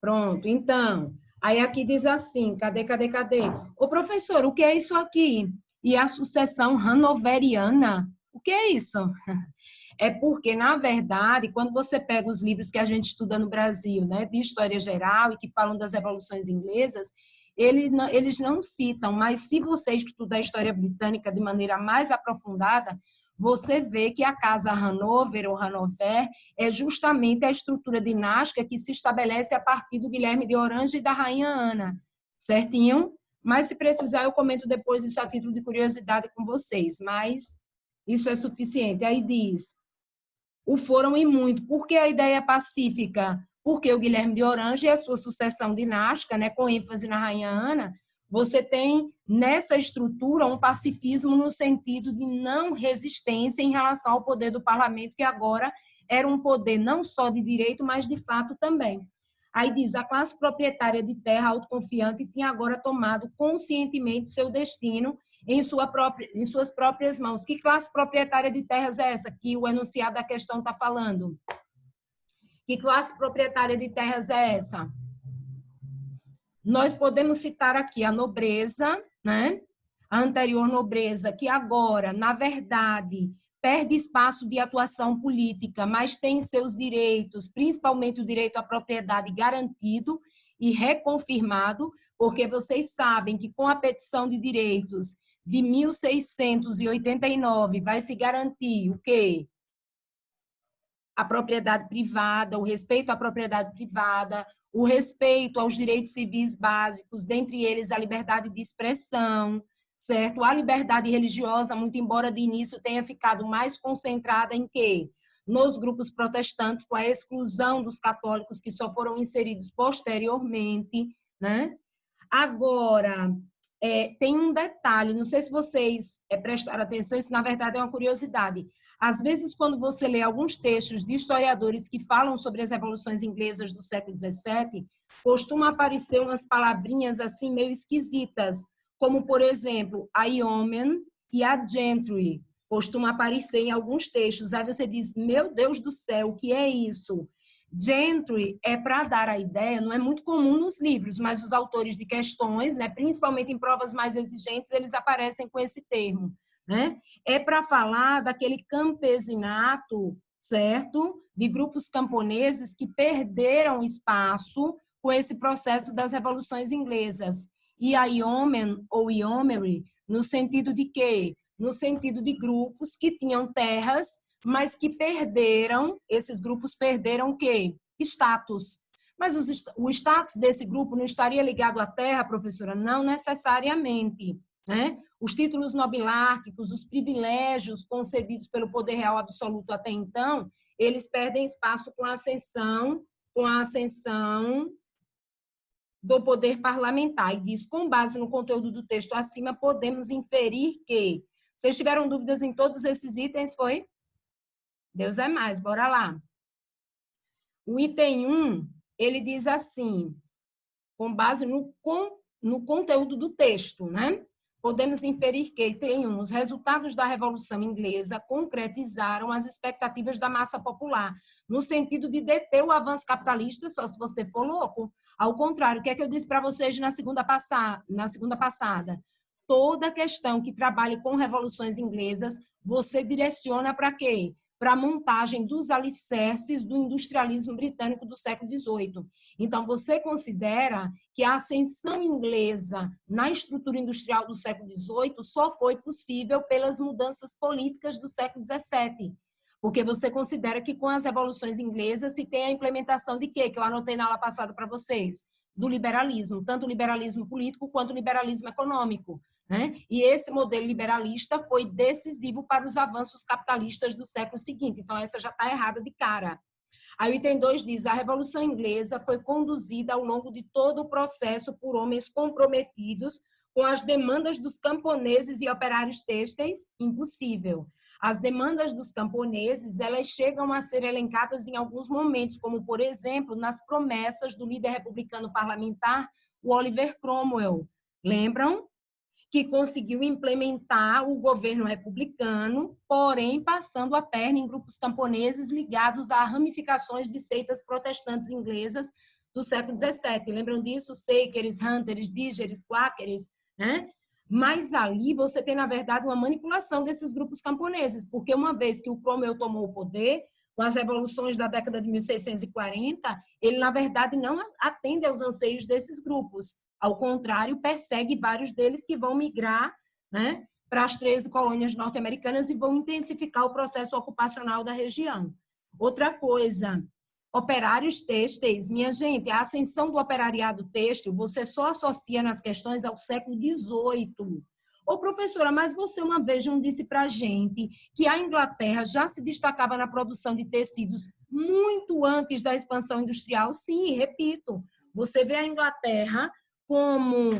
Pronto, então, aí aqui diz assim, cadê? Ô, professor, o que é isso aqui? E a sucessão hanoveriana? O que é isso? É porque, na verdade, quando você pega os livros que a gente estuda no Brasil, né, de história geral e que falam das revoluções inglesas, eles não citam, mas se você estudar a história britânica de maneira mais aprofundada, você vê que a Casa Hanover ou Hanover é justamente a estrutura dinástica que se estabelece a partir do Guilherme de Orange e da Rainha Ana, certinho? Mas, se precisar, eu comento depois isso a título de curiosidade com vocês, mas isso é suficiente. Aí diz, o foram e muito. Por que a ideia pacífica? Porque o Guilherme de Orange e a sua sucessão dinástica, né, com ênfase na Rainha Ana, você tem nessa estrutura um pacifismo no sentido de não resistência em relação ao poder do parlamento, que agora era um poder não só de direito, mas de fato também. Aí diz, a classe proprietária de terra autoconfiante tinha agora tomado conscientemente seu destino em suas próprias mãos. Que classe proprietária de terras é essa que o enunciado da questão está falando? Que classe proprietária de terras é essa? Nós podemos citar aqui a nobreza, né? A anterior nobreza, que agora, na verdade, perde espaço de atuação política, mas tem seus direitos, principalmente o direito à propriedade, garantido e reconfirmado, porque vocês sabem que com a petição de direitos de 1689 vai se garantir o quê? A propriedade privada, o respeito à propriedade privada, o respeito aos direitos civis básicos, dentre eles a liberdade de expressão, certo? A liberdade religiosa, muito embora de início tenha ficado mais concentrada em quê? Nos grupos protestantes, com a exclusão dos católicos que só foram inseridos posteriormente, né? Agora, tem um detalhe, não sei se vocês prestaram atenção, isso na verdade é uma curiosidade. Às vezes, quando você lê alguns textos de historiadores que falam sobre as revoluções inglesas do século XVII, costuma aparecer umas palavrinhas assim meio esquisitas, como, por exemplo, a yeoman e a gentry, costuma aparecer em alguns textos. Aí você diz, meu Deus do céu, o que é isso? Gentry é para dar a ideia, não é muito comum nos livros, mas os autores de questões, né, principalmente em provas mais exigentes, eles aparecem com esse termo, né? É para falar daquele campesinato, certo? De grupos camponeses que perderam espaço com esse processo das revoluções inglesas. E a yeoman ou yeomanry, no sentido de quê? No sentido de grupos que tinham terras, mas que perderam, esses grupos perderam o quê? Status. Mas o status desse grupo não estaria ligado à terra, professora? Não necessariamente, né? Os títulos nobilárquicos, os privilégios concedidos pelo poder real absoluto até então, eles perdem espaço com a ascensão do poder parlamentar. E diz, com base no conteúdo do texto acima, podemos inferir que... Vocês tiveram dúvidas em todos esses itens, foi? Deus é mais, bora lá. O item 1, ele diz assim, com base no conteúdo do texto, né? Podemos inferir que, item 1, os resultados da Revolução Inglesa concretizaram as expectativas da massa popular, no sentido de deter o avanço capitalista, só se você for louco. Ao contrário, o que é que eu disse para vocês na segunda passada? Toda questão que trabalhe com revoluções inglesas, você direciona para quê? Para a montagem dos alicerces do industrialismo britânico do século XVIII. Então, você considera que a ascensão inglesa na estrutura industrial do século XVIII só foi possível pelas mudanças políticas do século XVII, porque você considera que com as revoluções inglesas se tem a implementação de quê? Que eu anotei na aula passada para vocês, do liberalismo, tanto o liberalismo político quanto o liberalismo econômico. Né? E esse modelo liberalista foi decisivo para os avanços capitalistas do século seguinte. Então, essa já está errada de cara. Aí o item 2 diz, a Revolução Inglesa foi conduzida ao longo de todo o processo por homens comprometidos com as demandas dos camponeses e operários têxteis? Impossível. As demandas dos camponeses, elas chegam a ser elencadas em alguns momentos, como, por exemplo, nas promessas do líder republicano parlamentar, o Oliver Cromwell. Lembram? Que conseguiu implementar o governo republicano, porém passando a perna em grupos camponeses ligados a ramificações de seitas protestantes inglesas do século XVII. Lembram disso? Quakers, Hunters, Diggers, Quakers, né? Mas ali você tem, na verdade, uma manipulação desses grupos camponeses, porque uma vez que o Cromwell tomou o poder, com as revoluções da década de 1640, ele, na verdade, não atende aos anseios desses grupos. Ao contrário, persegue vários deles que vão migrar, né, para as 13 colônias norte-americanas e vão intensificar o processo ocupacional da região. Outra coisa, operários têxteis. Minha gente, a ascensão do operariado têxtil você só associa nas questões ao século XVIII. Ô, professora, mas você uma vez não disse para a gente que a Inglaterra já se destacava na produção de tecidos muito antes da expansão industrial? Sim, repito, você vê a Inglaterra como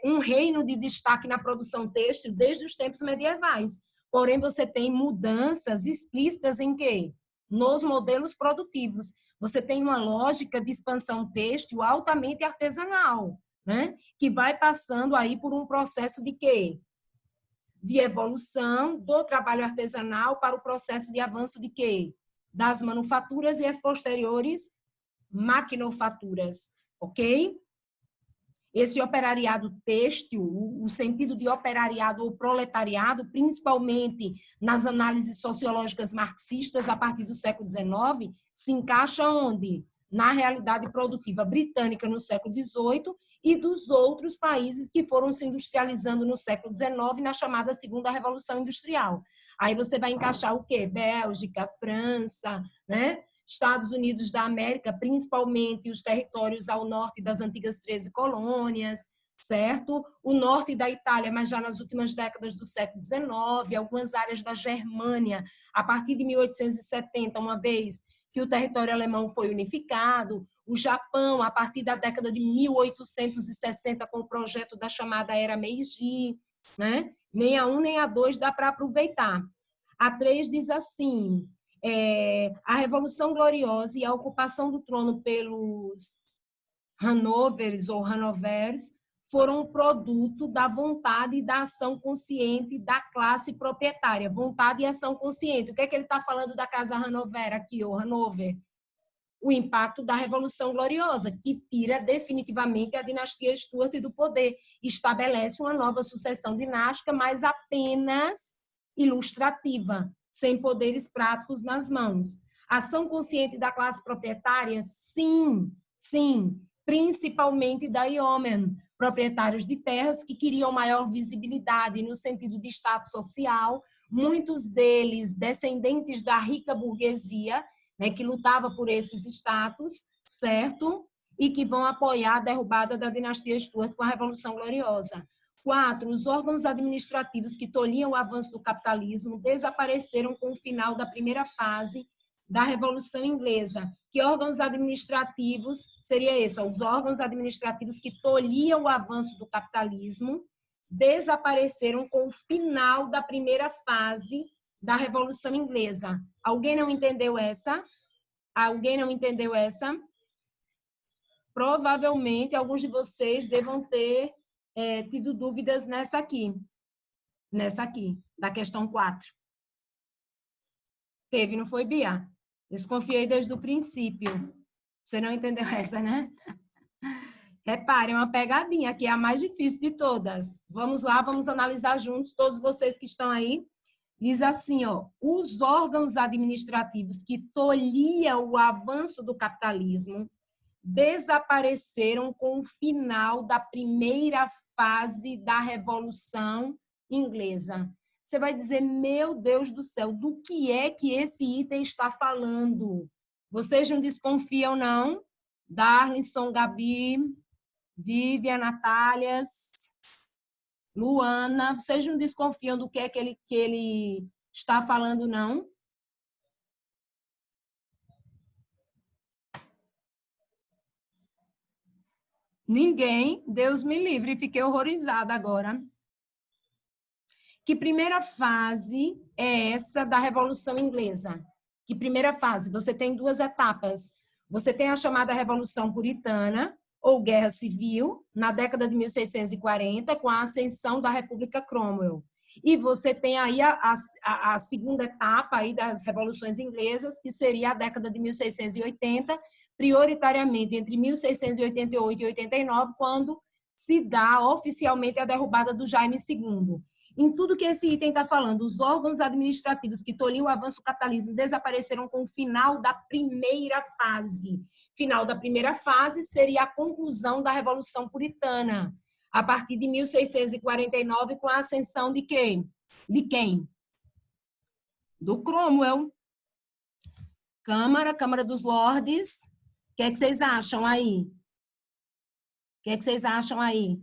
um reino de destaque na produção têxtil desde os tempos medievais. Porém, você tem mudanças explícitas em quê? Nos modelos produtivos. Você tem uma lógica de expansão têxtil altamente artesanal, né? Que vai passando aí por um processo de quê? De evolução do trabalho artesanal para o processo de avanço de quê? Das manufaturas e as posteriores maquinofaturas, ok? Esse operariado têxtil, o sentido de operariado ou proletariado, principalmente nas análises sociológicas marxistas a partir do século XIX, se encaixa onde? Na realidade produtiva britânica no século XVIII e dos outros países que foram se industrializando no século XIX na chamada Segunda Revolução Industrial. Aí você vai encaixar o quê? Bélgica, França, né? Estados Unidos da América, principalmente os territórios ao norte das antigas 13 colônias, certo? O norte da Itália, mas já nas últimas décadas do século XIX, algumas áreas da Germânia, a partir de 1870, uma vez que o território alemão foi unificado, o Japão, a partir da década de 1860, com o projeto da chamada Era Meiji, né? Nem a 1 nem a 2 dá para aproveitar. A 3 diz assim: a Revolução Gloriosa e a ocupação do trono pelos Hanovers ou Hanovers foram produto da vontade e da ação consciente da classe proprietária. Vontade e ação consciente. O que é que ele está falando da Casa Hanover aqui, ou Hanover? O impacto da Revolução Gloriosa, que tira definitivamente a dinastia Stuart do poder, estabelece uma nova sucessão dinástica, mas apenas ilustrativa, sem poderes práticos nas mãos. Ação consciente da classe proprietária? Sim, sim, principalmente da yeoman, proprietários de terras que queriam maior visibilidade no sentido de status social, muitos deles descendentes da rica burguesia, né, que lutava por esses status, certo? E que vão apoiar a derrubada da dinastia Stuart com a Revolução Gloriosa. 4. Os órgãos administrativos que tolhiam o avanço do capitalismo desapareceram com o final da primeira fase da Revolução Inglesa. Que órgãos administrativos seria esse? Os órgãos administrativos que tolhiam o avanço do capitalismo desapareceram com o final da primeira fase da Revolução Inglesa. Alguém não entendeu essa? Alguém não entendeu essa? Provavelmente alguns de vocês devam ter tido dúvidas nessa aqui, da questão 4. Teve, não foi, Bia? Desconfiei desde o princípio. Você não entendeu essa, né? Repare, é uma pegadinha, que é a mais difícil de todas. Vamos lá, vamos analisar juntos, todos vocês que estão aí. Diz assim, ó, os órgãos administrativos que tolhiam o avanço do capitalismo desapareceram com o final da primeira fase da Revolução Inglesa. Você vai dizer, meu Deus do céu, do que é que esse item está falando? Vocês não desconfiam, não? Darlinson, Gabi, Vivian, Natália, Luana, vocês não desconfiam do que é que ele está falando, não? Ninguém, Deus me livre, fiquei horrorizada agora. Que primeira fase é essa da Revolução Inglesa? Que primeira fase? Você tem 2 etapas. Você tem a chamada Revolução Puritana, ou Guerra Civil, na década de 1640, com a ascensão da República Cromwell. E você tem aí a segunda etapa aí das revoluções inglesas, que seria a década de 1680, prioritariamente entre 1688 e 89, quando se dá oficialmente a derrubada do Jaime II. Em tudo que esse item está falando, os órgãos administrativos que tolhiam o avanço do capitalismo desapareceram com o final da primeira fase. Final da primeira fase seria a conclusão da Revolução Puritana, a partir de 1649, com a ascensão de quem? De quem? Do Cromwell. Câmara dos Lordes. O que é que vocês acham aí? O que é que vocês acham aí?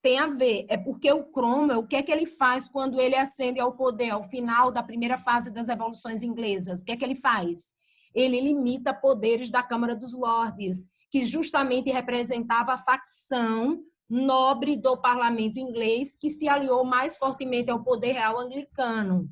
Tem a ver, é porque o Cromwell, o que é que ele faz quando ele ascende ao poder, ao final da primeira fase das revoluções inglesas? O que é que ele faz? Ele limita poderes da Câmara dos Lordes, que justamente representava a facção nobre do parlamento inglês, que se aliou mais fortemente ao poder real anglicano,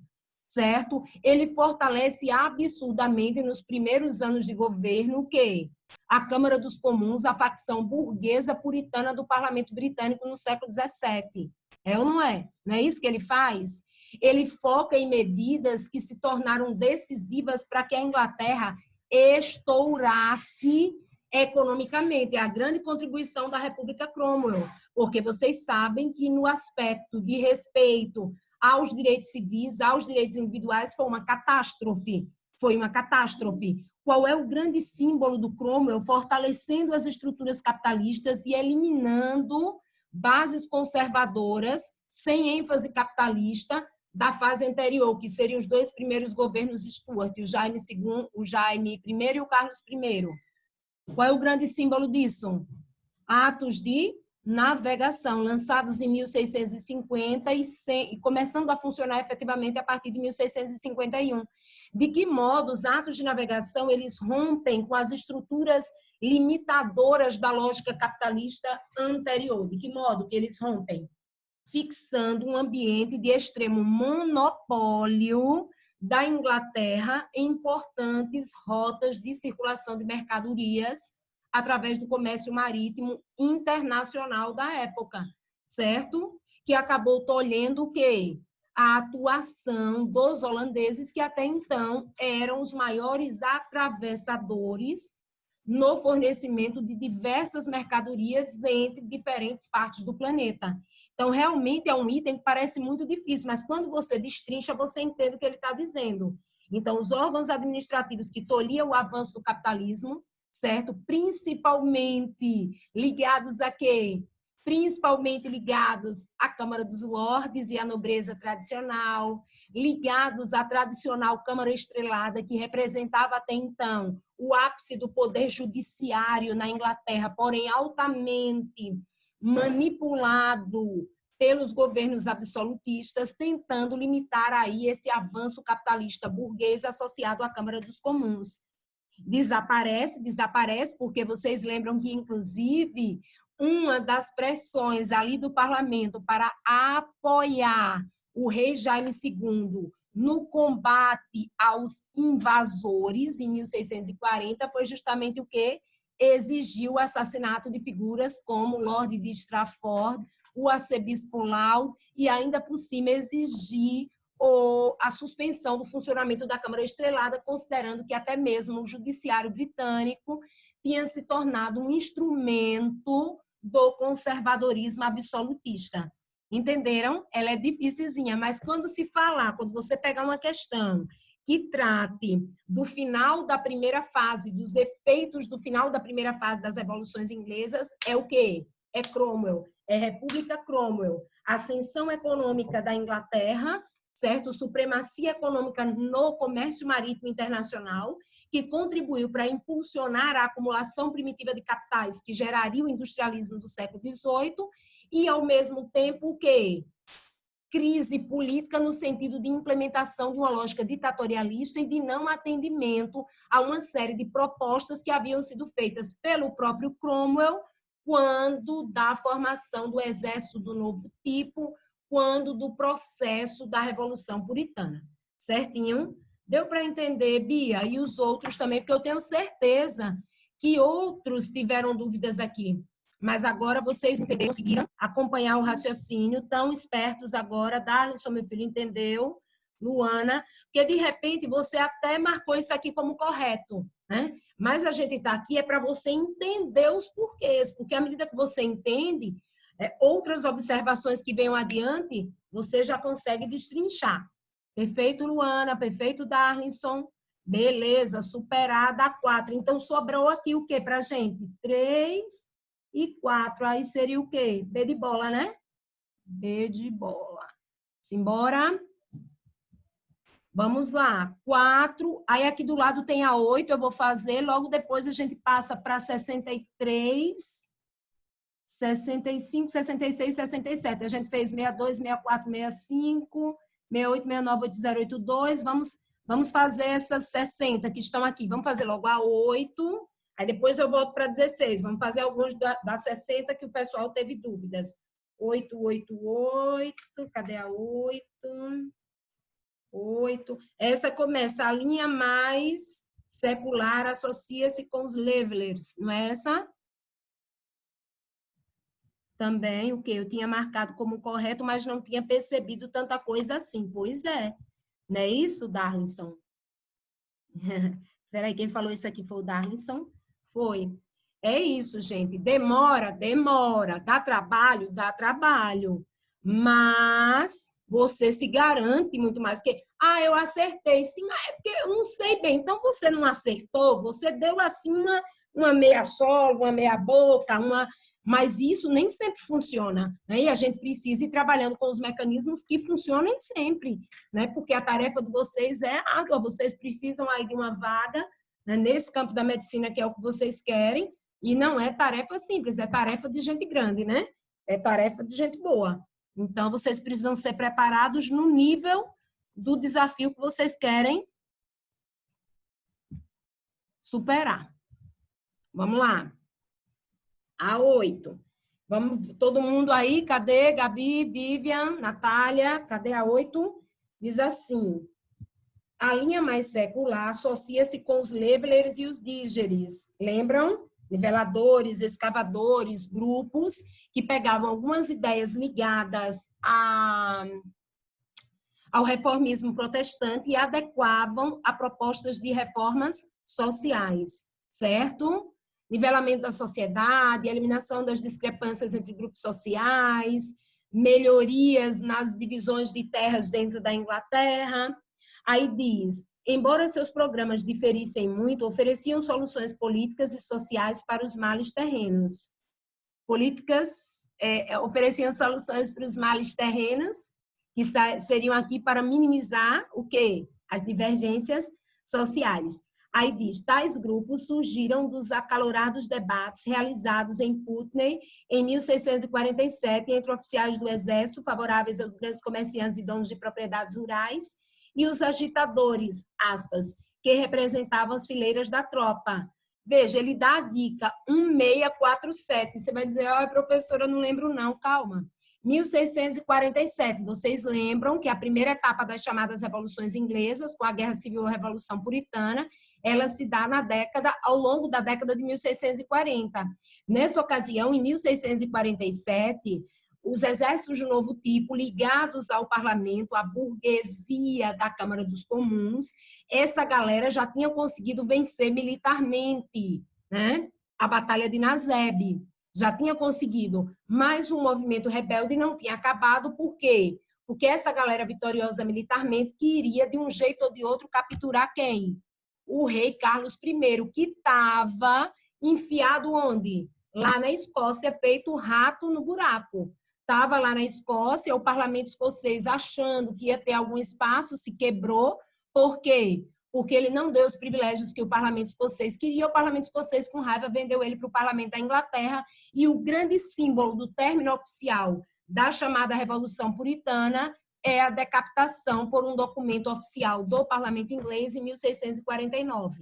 certo? Ele fortalece absurdamente nos primeiros anos de governo o quê? A Câmara dos Comuns, a facção burguesa puritana do parlamento britânico no século XVII. É ou não é? Não é isso que ele faz? Ele foca em medidas que se tornaram decisivas para que a Inglaterra estourasse economicamente. É a grande contribuição da República Cromwell, porque vocês sabem que no aspecto de respeito aos direitos civis, aos direitos individuais, foi uma catástrofe. Foi uma catástrofe. Qual é o grande símbolo do Cromwell? Fortalecendo as estruturas capitalistas e eliminando bases conservadoras, sem ênfase capitalista, da fase anterior, que seriam os dois primeiros governos Stuart, o Jaime I e o Carlos I. Qual é o grande símbolo disso? Atos de navegação, lançados em 1650 e começando a funcionar efetivamente a partir de 1651. De que modo os atos de navegação eles rompem com as estruturas limitadoras da lógica capitalista anterior? De que modo que eles rompem? Fixando um ambiente de extremo monopólio da Inglaterra em importantes rotas de circulação de mercadorias através do comércio marítimo internacional da época, certo? Que acabou tolhendo o quê? A atuação dos holandeses, que até então eram os maiores atravessadores no fornecimento de diversas mercadorias entre diferentes partes do planeta. Então, realmente é um item que parece muito difícil, mas quando você destrincha, você entende o que ele está dizendo. Então, os órgãos administrativos que tolhiam o avanço do capitalismo, certo? Principalmente ligados a quê? Principalmente ligados à Câmara dos Lordes e à nobreza tradicional, ligados à tradicional Câmara Estrelada, que representava até então o ápice do poder judiciário na Inglaterra, porém altamente manipulado pelos governos absolutistas, tentando limitar aí esse avanço capitalista burguês associado à Câmara dos Comuns. Desaparece, porque vocês lembram que, inclusive, uma das pressões ali do parlamento para apoiar o rei Jaime II no combate aos invasores, em 1640, foi justamente o que exigiu o assassinato de figuras como Lord de Strafford, o arcebispo Laud, e ainda por cima exigir a suspensão do funcionamento da Câmara Estrelada, considerando que até mesmo o judiciário britânico tinha se tornado um instrumento do conservadorismo absolutista. Entenderam? Ela é dificilzinha, mas quando você pegar uma questão que trate do final da primeira fase, dos efeitos do final da primeira fase das revoluções inglesas, é o quê? É Cromwell, é República Cromwell, ascensão econômica da Inglaterra, certo? Supremacia econômica no comércio marítimo internacional, que contribuiu para impulsionar a acumulação primitiva de capitais, que geraria o industrialismo do século XVIII, e, ao mesmo tempo, o quê? Crise política no sentido de implementação de uma lógica ditatorialista e de não atendimento a uma série de propostas que haviam sido feitas pelo próprio Cromwell quando da formação do exército do novo tipo, quando do processo da Revolução Puritana. Certinho? Deu para entender, Bia? E os outros também, porque eu tenho certeza que outros tiveram dúvidas aqui. Mas agora vocês entenderam, conseguiram acompanhar o raciocínio, tão espertos agora. Darlison, meu filho, entendeu? Luana, porque de repente você até marcou isso aqui como correto, né? Mas a gente está aqui é para você entender os porquês, porque à medida que você entende, outras observações que venham adiante, você já consegue destrinchar. Perfeito, Luana, perfeito, Darlinson. Beleza, superada a 4. Então, sobrou aqui o que para a gente? 3 e 4. Aí seria o quê? B de bola, né? B de bola. Simbora. Vamos lá. 4. Aí aqui do lado tem a 8, eu vou fazer. Logo depois a gente passa para 63, 65, 66, 67. A gente fez 62, 64, 65, 68, 69, 80, 82. Vamos fazer essas 60 que estão aqui. Vamos fazer logo a 8. Aí depois eu volto para 16. Vamos fazer alguns da 60 que o pessoal teve dúvidas. 8, 8, 8. Cadê a 8? 8. Essa começa a linha mais secular, associa-se com os levelers, não é essa? Também, o que eu tinha marcado como correto, mas não tinha percebido tanta coisa assim. Pois é. Não é isso, Darlinson? Espera aí, quem falou isso aqui foi o Darlinson? Foi. É isso, gente. Demora, demora. Dá trabalho. Mas você se garante muito mais que, eu acertei. Sim, mas é porque eu não sei bem. Então, você não acertou, você deu assim uma meia sola, uma meia boca, mas isso nem sempre funciona, né? E a gente precisa ir trabalhando com os mecanismos que funcionem sempre, né? Porque a tarefa de vocês é árdua, vocês precisam aí de uma vaga, né, nesse campo da medicina, que é o que vocês querem, e não é tarefa simples, é tarefa de gente grande, né? É tarefa de gente boa. Então, vocês precisam ser preparados no nível do desafio que vocês querem superar. Vamos lá. A 8. Vamos, todo mundo aí, cadê? Gabi, Vivian, Natália, cadê a 8? Diz assim: a linha mais secular associa-se com os levelers e os dígeres. Lembram? Niveladores, escavadores, grupos que pegavam algumas ideias ligadas ao reformismo protestante e adequavam a propostas de reformas sociais, certo? Nivelamento da sociedade, eliminação das discrepâncias entre grupos sociais, melhorias nas divisões de terras dentro da Inglaterra. Aí diz, embora seus programas diferissem muito, ofereciam soluções políticas e sociais para os males terrenos. Ofereciam soluções para os males terrenos, que seriam aqui para minimizar o quê? As divergências sociais. Aí diz, tais grupos surgiram dos acalorados debates realizados em Putney em 1647 entre oficiais do exército favoráveis aos grandes comerciantes e donos de propriedades rurais e os agitadores, aspas, que representavam as fileiras da tropa. Veja, ele dá a dica 1647. Você vai dizer, professora, eu não lembro não, calma. 1647, vocês lembram que a primeira etapa das chamadas revoluções inglesas, com a Guerra Civil ou Revolução Puritana, ela se dá ao longo da década de 1640. Nessa ocasião, em 1647, os exércitos de novo tipo, ligados ao parlamento, à burguesia da Câmara dos Comuns, essa galera já tinha conseguido vencer militarmente, né? A Batalha de Naseb. Já tinha conseguido, mas o movimento rebelde não tinha acabado. Por quê? Porque essa galera vitoriosa militarmente queria, de um jeito ou de outro, capturar quem? O rei Carlos I, que estava enfiado onde? Lá na Escócia, feito rato no buraco. Estava lá na Escócia, o parlamento escocês, achando que ia ter algum espaço, se quebrou. Por quê? Porque ele não deu os privilégios que o parlamento escocês queria. O parlamento escocês, com raiva, vendeu ele para o parlamento da Inglaterra. E o grande símbolo do término oficial da chamada Revolução Puritana é a decapitação por um documento oficial do parlamento inglês em 1649.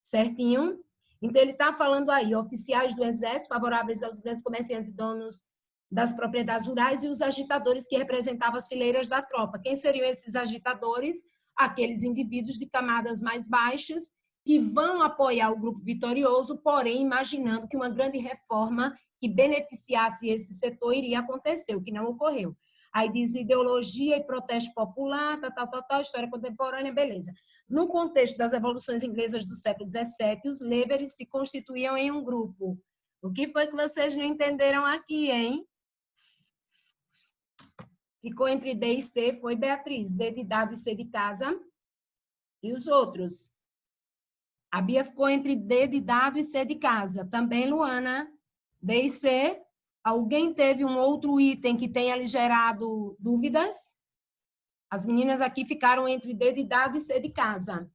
Certinho? Então, ele está falando aí, oficiais do exército favoráveis aos grandes comerciantes e donos das propriedades rurais e os agitadores que representavam as fileiras da tropa. Quem seriam esses agitadores? Aqueles indivíduos de camadas mais baixas que vão apoiar o grupo vitorioso, porém imaginando que uma grande reforma que beneficiasse esse setor iria acontecer, o que não ocorreu. Aí diz ideologia e protesto popular, tal, história contemporânea, beleza. No contexto das revoluções inglesas do século XVII, os Labours se constituíam em um grupo. O que foi que vocês não entenderam aqui, hein? Ficou entre D e C, foi Beatriz. D de dado e C de casa. E os outros? A Bia ficou entre D de dado e C de casa. Também, Luana. D e C. Alguém teve um outro item que tenha lhe gerado dúvidas? As meninas aqui ficaram entre D de dado e C de casa.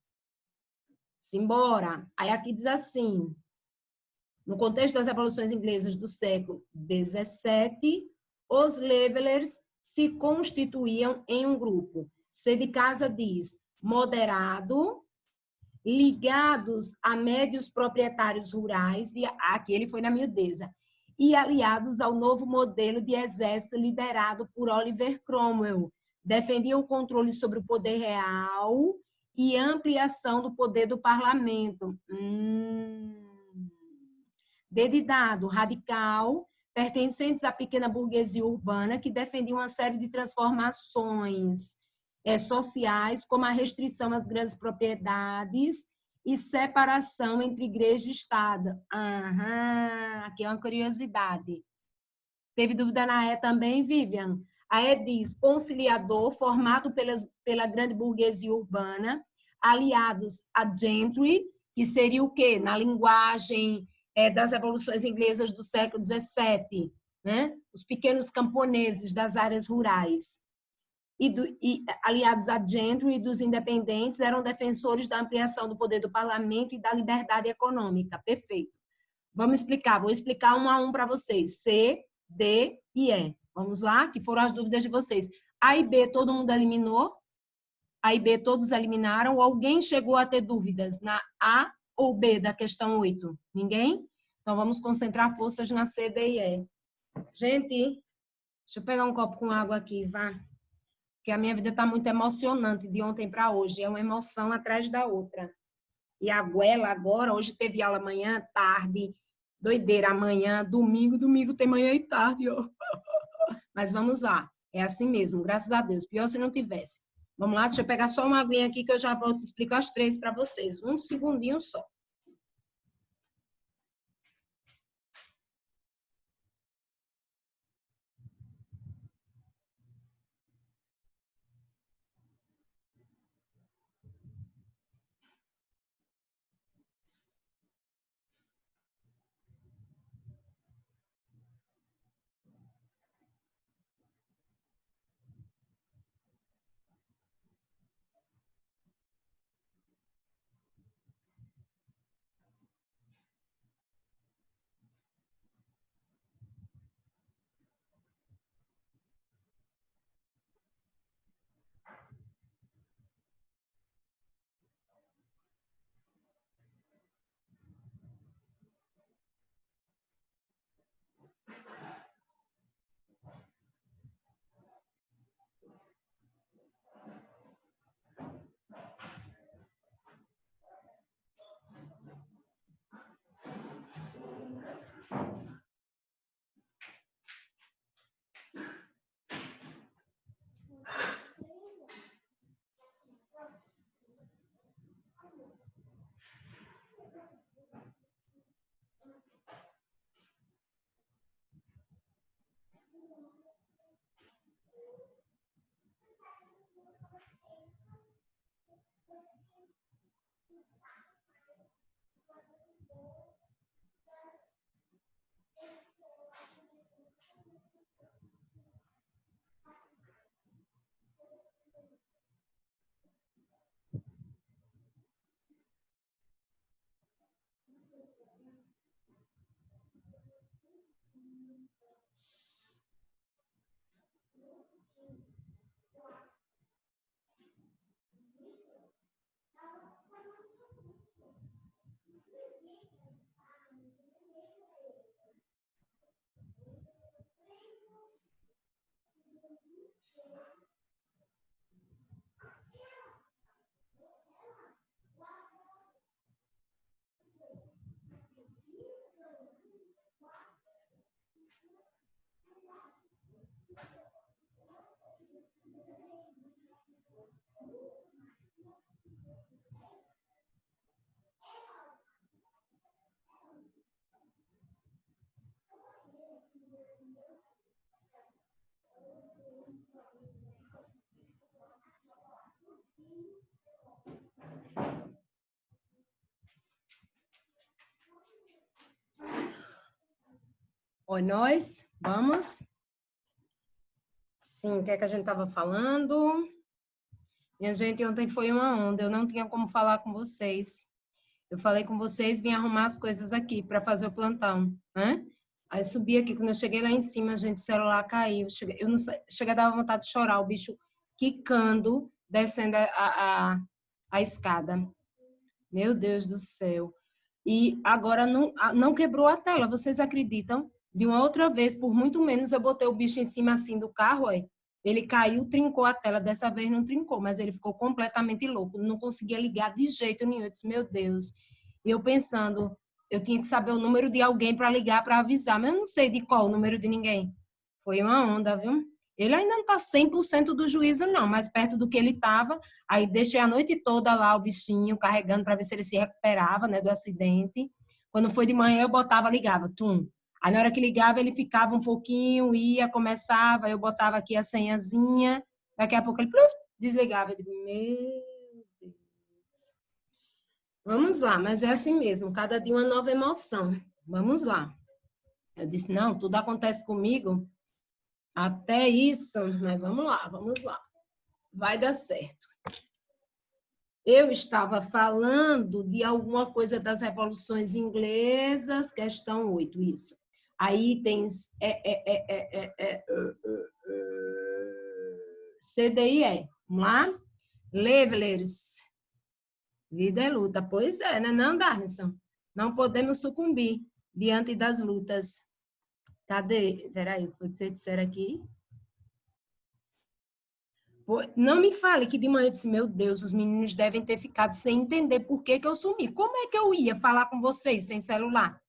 Simbora. Aí aqui diz assim, no contexto das revoluções inglesas do século XVII, os Levelers se constituíam em um grupo. C de casa diz moderado, ligados a médios proprietários rurais, e aqui ele foi na miudeza, e aliados ao novo modelo de exército liderado por Oliver Cromwell. Defendiam o controle sobre o poder real e ampliação do poder do parlamento. Dedidado, radical, pertencentes à pequena burguesia urbana, que defendiam uma série de transformações sociais, como a restrição às grandes propriedades e separação entre igreja e Estado. Aqui é uma curiosidade. Teve dúvida na E também, Vivian? A E diz conciliador, formado pela grande burguesia urbana, aliados a gentry, que seria o quê? Na linguagem das revoluções inglesas do século XVII, né? Os pequenos camponeses das áreas rurais. E aliados a gentry e dos independentes eram defensores da ampliação do poder do parlamento e da liberdade econômica. Perfeito. Vamos explicar, vou explicar um a um para vocês. C, D e E. Vamos lá, que foram as dúvidas de vocês. A e B todo mundo eliminou? A e B todos eliminaram? Ou alguém chegou a ter dúvidas na A ou B da questão 8? Ninguém? Então vamos concentrar forças na C, D e E. Gente, deixa eu pegar um copo com água aqui, vá. Porque a minha vida está muito emocionante de ontem para hoje. É uma emoção atrás da outra. E a Guela agora, hoje teve aula manhã, tarde, doideira, amanhã, domingo tem manhã e tarde, ó. Mas vamos lá, é assim mesmo, graças a Deus. Pior se não tivesse. Vamos lá, deixa eu pegar só uma aguinha aqui que eu já volto e explico as três para vocês. Um segundinho só. Oi, nós vamos. Sim, o que é que a gente estava falando? Minha gente, ontem foi uma onda, eu não tinha como falar com vocês. Eu falei com vocês, vim arrumar as coisas aqui para fazer o plantão, né? Aí subi aqui, quando eu cheguei lá em cima, gente, o celular caiu. Eu não sei, chega a dar vontade de chorar, o bicho quicando, descendo a escada. Meu Deus do céu. E agora não quebrou a tela, vocês acreditam? De uma outra vez, por muito menos, eu botei o bicho em cima assim do carro, ó. Ele caiu, trincou a tela. Dessa vez não trincou, mas ele ficou completamente louco. Não conseguia ligar de jeito nenhum. Eu disse, meu Deus. E eu pensando, eu tinha que saber o número de alguém para ligar, para avisar, mas eu não sei de qual o número de ninguém. Foi uma onda, viu? Ele ainda não está 100% do juízo, não, mas perto do que ele estava. Aí deixei a noite toda lá o bichinho carregando para ver se ele se recuperava, né, do acidente. Quando foi de manhã, eu botava, ligava, tum. Aí na hora que ligava, ele ficava um pouquinho, ia, começava, eu botava aqui a senhazinha, daqui a pouco ele pluf, desligava. Eu digo, meu Deus. Vamos lá, mas é assim mesmo, cada dia uma nova emoção. Vamos lá. Eu disse, não, tudo acontece comigo, até isso, mas vamos lá, vamos lá. Vai dar certo. Eu estava falando de alguma coisa das revoluções inglesas, questão 8, isso. Aí tem CDIE, vamos lá? Levelers, vida é luta. Pois é, né, não, Darnison? Não podemos sucumbir diante das lutas. Cadê? Peraí, o que vocês disseram aqui? Não me fale que de manhã eu disse, meu Deus, os meninos devem ter ficado sem entender por que que eu sumi. Como é que eu ia falar com vocês sem celular?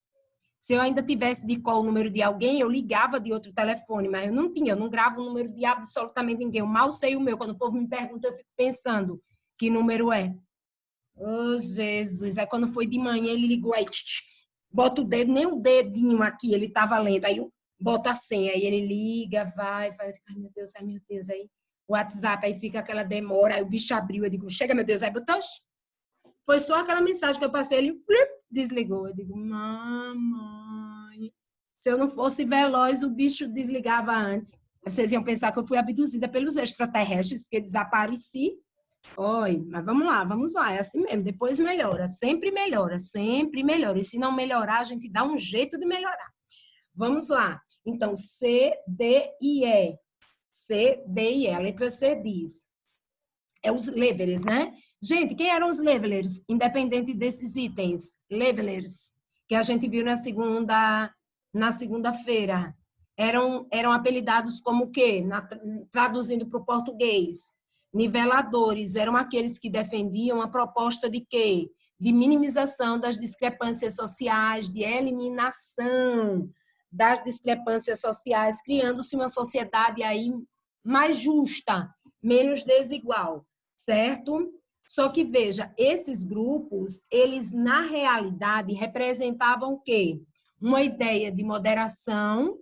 Se eu ainda tivesse de qual o número de alguém, eu ligava de outro telefone, mas eu não tinha, eu não gravo o número de absolutamente ninguém. Eu mal sei o meu. Quando o povo me pergunta, eu fico pensando que número é. Oh, Jesus. Aí quando foi de manhã, ele ligou aí, bota o dedo, nem o dedinho aqui, ele tava lento. Aí eu bota a senha, aí ele liga, vai. Ai, meu Deus, ai, meu Deus. Aí o WhatsApp, aí fica aquela demora, aí o bicho abriu, eu digo, chega, meu Deus, aí botou, foi só aquela mensagem que eu passei, ele desligou. Eu digo, mamãe, se eu não fosse veloz, o bicho desligava antes. Vocês iam pensar que eu fui abduzida pelos extraterrestres, porque desapareci. Oi, mas vamos lá, é assim mesmo, depois melhora, sempre melhora, sempre melhora. E se não melhorar, a gente dá um jeito de melhorar. Vamos lá. Então, C, D e E. C, D e E. A letra C diz. É os levelers, né? Gente, quem eram os levelers? Independente desses itens. Levelers, que a gente viu na segunda-feira. Eram apelidados como o quê? Traduzindo para o português. Niveladores. Eram aqueles que defendiam a proposta de quê? De minimização das discrepâncias sociais, de eliminação das discrepâncias sociais, criando-se uma sociedade aí mais justa, menos desigual, certo? Só que, veja, esses grupos, eles, na realidade, representavam o quê? Uma ideia de moderação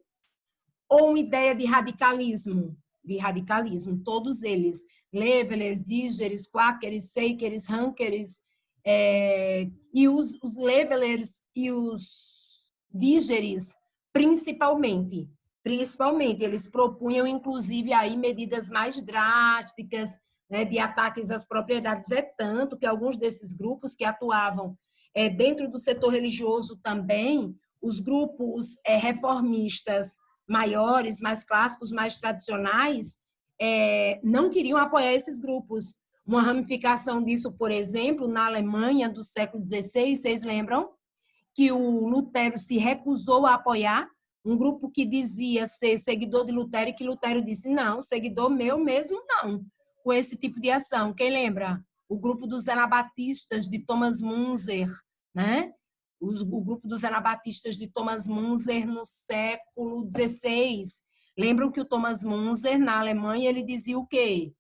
ou uma ideia de radicalismo? De radicalismo, todos eles. Levelers, Dígeres, Quakers, Seikers, Rankers, e os Levelers e os Dígeres, principalmente, eles propunham, inclusive, aí medidas mais drásticas, né, de ataques às propriedades. É tanto que alguns desses grupos que atuavam dentro do setor religioso também, os grupos reformistas maiores, mais clássicos, mais tradicionais, não queriam apoiar esses grupos. Uma ramificação disso, por exemplo, na Alemanha do século XVI, vocês lembram? Que o Lutero se recusou a apoiar um grupo que dizia ser seguidor de Lutero e que Lutero disse, não, seguidor meu mesmo não, com esse tipo de ação. Quem lembra? O grupo dos anabatistas de Thomas Munzer, né? O grupo dos anabatistas de Thomas Munzer no século XVI. Lembram que o Thomas Munzer, na Alemanha, ele dizia o quê?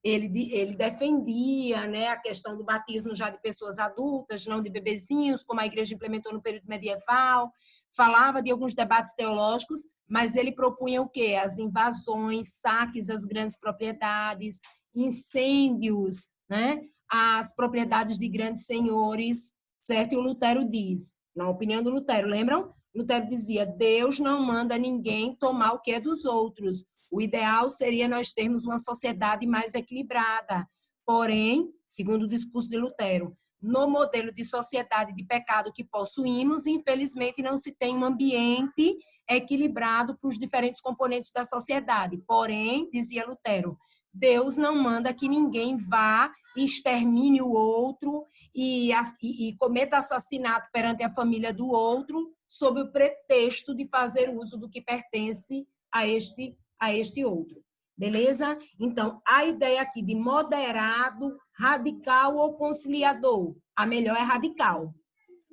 Ele defendia, né, a questão do batismo já de pessoas adultas, não de bebezinhos, como a igreja implementou no período medieval, falava de alguns debates teológicos, mas ele propunha o quê? As invasões, saques às grandes propriedades, incêndios, né, às propriedades de grandes senhores, certo? E o Lutero diz, na opinião do Lutero, lembram? Lutero dizia, Deus não manda ninguém tomar o que é dos outros. O ideal seria nós termos uma sociedade mais equilibrada. Porém, segundo o discurso de Lutero, no modelo de sociedade de pecado que possuímos, infelizmente não se tem um ambiente equilibrado para os diferentes componentes da sociedade. Porém, dizia Lutero, Deus não manda que ninguém vá e extermine o outro e cometa assassinato perante a família do outro sob o pretexto de fazer uso do que pertence a este outro. Beleza? Então, a ideia aqui de moderado, radical ou conciliador. A melhor é radical.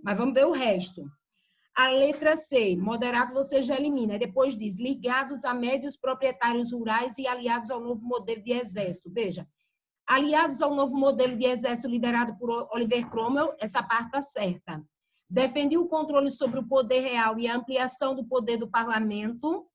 Mas vamos ver o resto. A letra C, moderado você já elimina. Depois diz, ligados a médios proprietários rurais e aliados ao novo modelo de exército. Veja, aliados ao novo modelo de exército liderado por Oliver Cromwell, essa parte está certa. Defendia o controle sobre o poder real e a ampliação do poder do parlamento.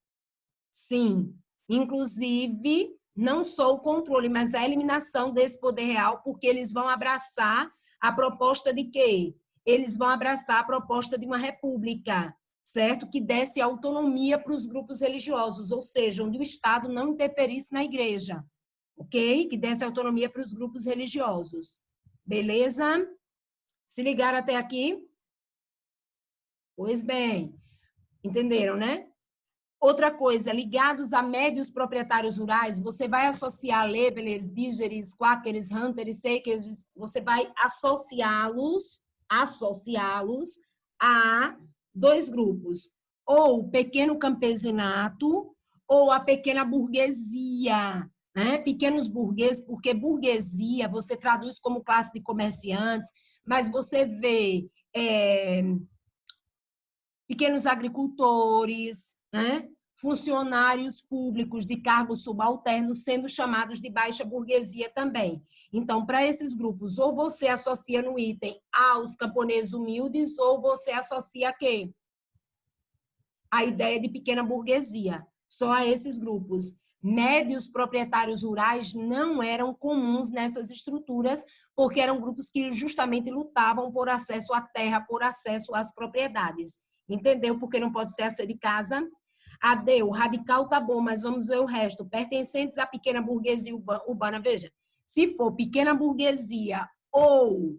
Sim, inclusive, não só o controle, mas a eliminação desse poder real, porque eles vão abraçar a proposta de quê? Eles vão abraçar a proposta de uma república, certo? Que desse autonomia para os grupos religiosos, ou seja, onde o Estado não interferisse na igreja, ok? Que desse autonomia para os grupos religiosos. Beleza? Se ligaram até aqui? Pois bem, entenderam, né? Outra coisa, ligados a médios proprietários rurais, você vai associar levelers, dígeres, quáqueres, hunters, shakers, você vai associá-los a dois grupos, ou o pequeno campesinato ou a pequena burguesia, né? Pequenos burgueses, porque burguesia você traduz como classe de comerciantes, mas você vê pequenos agricultores, né? Funcionários públicos de cargos subalternos sendo chamados de baixa burguesia também. Então, para esses grupos, ou você associa no item aos camponeses humildes, ou você associa a quê? A ideia de pequena burguesia, só a esses grupos. Médios proprietários rurais não eram comuns nessas estruturas, porque eram grupos que justamente lutavam por acesso à terra, por acesso às propriedades. Entendeu? Porque não pode ser essa de casa. O radical tá bom, mas vamos ver o resto. Pertencentes à pequena burguesia urbana. Veja, se for pequena burguesia ou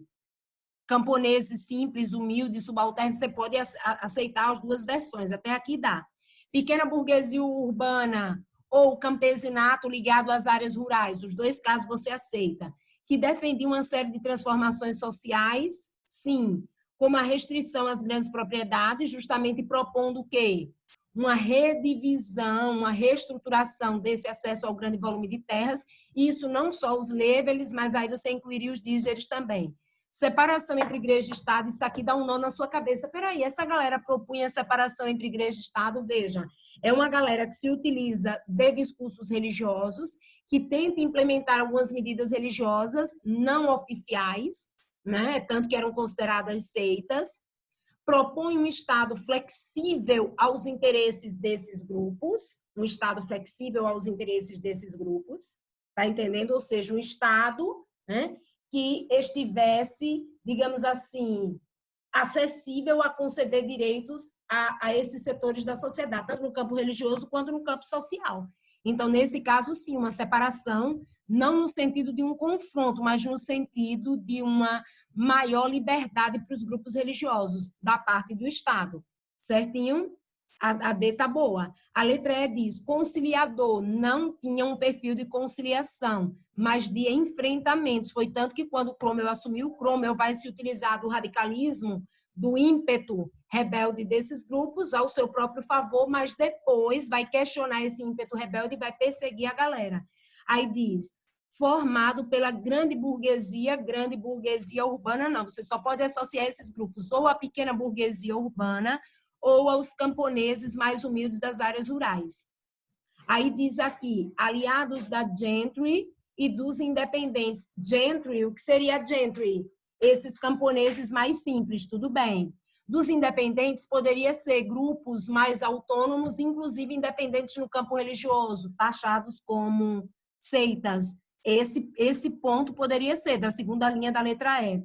camponeses simples, humildes, subalternos, você pode aceitar as duas versões. Até aqui dá. Pequena burguesia urbana ou campesinato ligado às áreas rurais. Os dois casos você aceita. Que defendia uma série de transformações sociais, sim, como a restrição às grandes propriedades, justamente propondo o quê? Uma redivisão, uma reestruturação desse acesso ao grande volume de terras, isso não só os leveles, mas aí você incluiria os dígeres também. Separação entre igreja e Estado, isso aqui dá um nó na sua cabeça. Peraí, essa galera propunha separação entre igreja e Estado, veja, é uma galera que se utiliza de discursos religiosos, que tenta implementar algumas medidas religiosas não oficiais, né? Tanto que eram consideradas seitas, propõe um Estado flexível aos interesses desses grupos, um Estado flexível aos interesses desses grupos, tá entendendo? Ou seja, um Estado, né, que estivesse, digamos assim, acessível a conceder direitos a esses setores da sociedade, tanto no campo religioso quanto no campo social. Então, nesse caso, sim, uma separação, não no sentido de um confronto, mas no sentido de uma maior liberdade para os grupos religiosos da parte do Estado. Certinho? A D tá boa. A letra E diz, conciliador, não tinha um perfil de conciliação, mas de enfrentamentos. Foi tanto que quando Cromwell assumiu, Cromwell vai se utilizar do radicalismo, do ímpeto rebelde desses grupos ao seu próprio favor, mas depois vai questionar esse ímpeto rebelde e vai perseguir a galera. Aí diz, formado pela grande burguesia urbana, não. Você só pode associar esses grupos ou à pequena burguesia urbana ou aos camponeses mais humildes das áreas rurais. Aí diz aqui, aliados da gentry e dos independentes. Gentry, o que seria gentry? Esses camponeses mais simples, tudo bem. Dos independentes poderia ser grupos mais autônomos, inclusive independentes no campo religioso, taxados como seitas. Esse ponto poderia ser da segunda linha da letra E.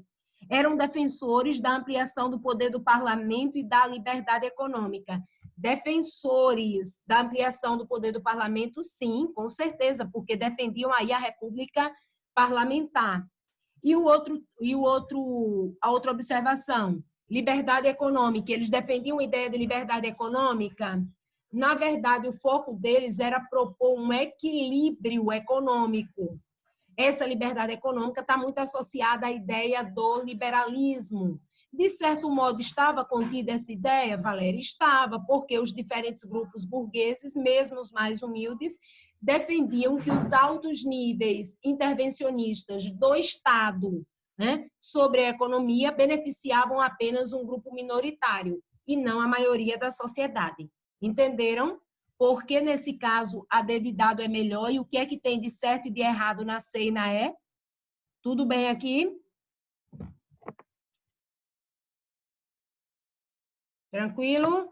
Eram defensores da ampliação do poder do parlamento e da liberdade econômica. Defensores da ampliação do poder do parlamento, sim, com certeza, porque defendiam aí a república parlamentar. A outra observação, liberdade econômica. Eles defendiam a ideia de liberdade econômica. Na verdade, o foco deles era propor um equilíbrio econômico. Essa liberdade econômica está muito associada à ideia do liberalismo. De certo modo, estava contida essa ideia, Valéria? Estava, porque os diferentes grupos burgueses, mesmo os mais humildes, defendiam que os altos níveis intervencionistas do Estado, né, sobre a economia beneficiavam apenas um grupo minoritário e não a maioria da sociedade. Entenderam? Porque, nesse caso, a D de dado é melhor e o que é que tem de certo e de errado na C e na E? Tudo bem aqui? Tranquilo?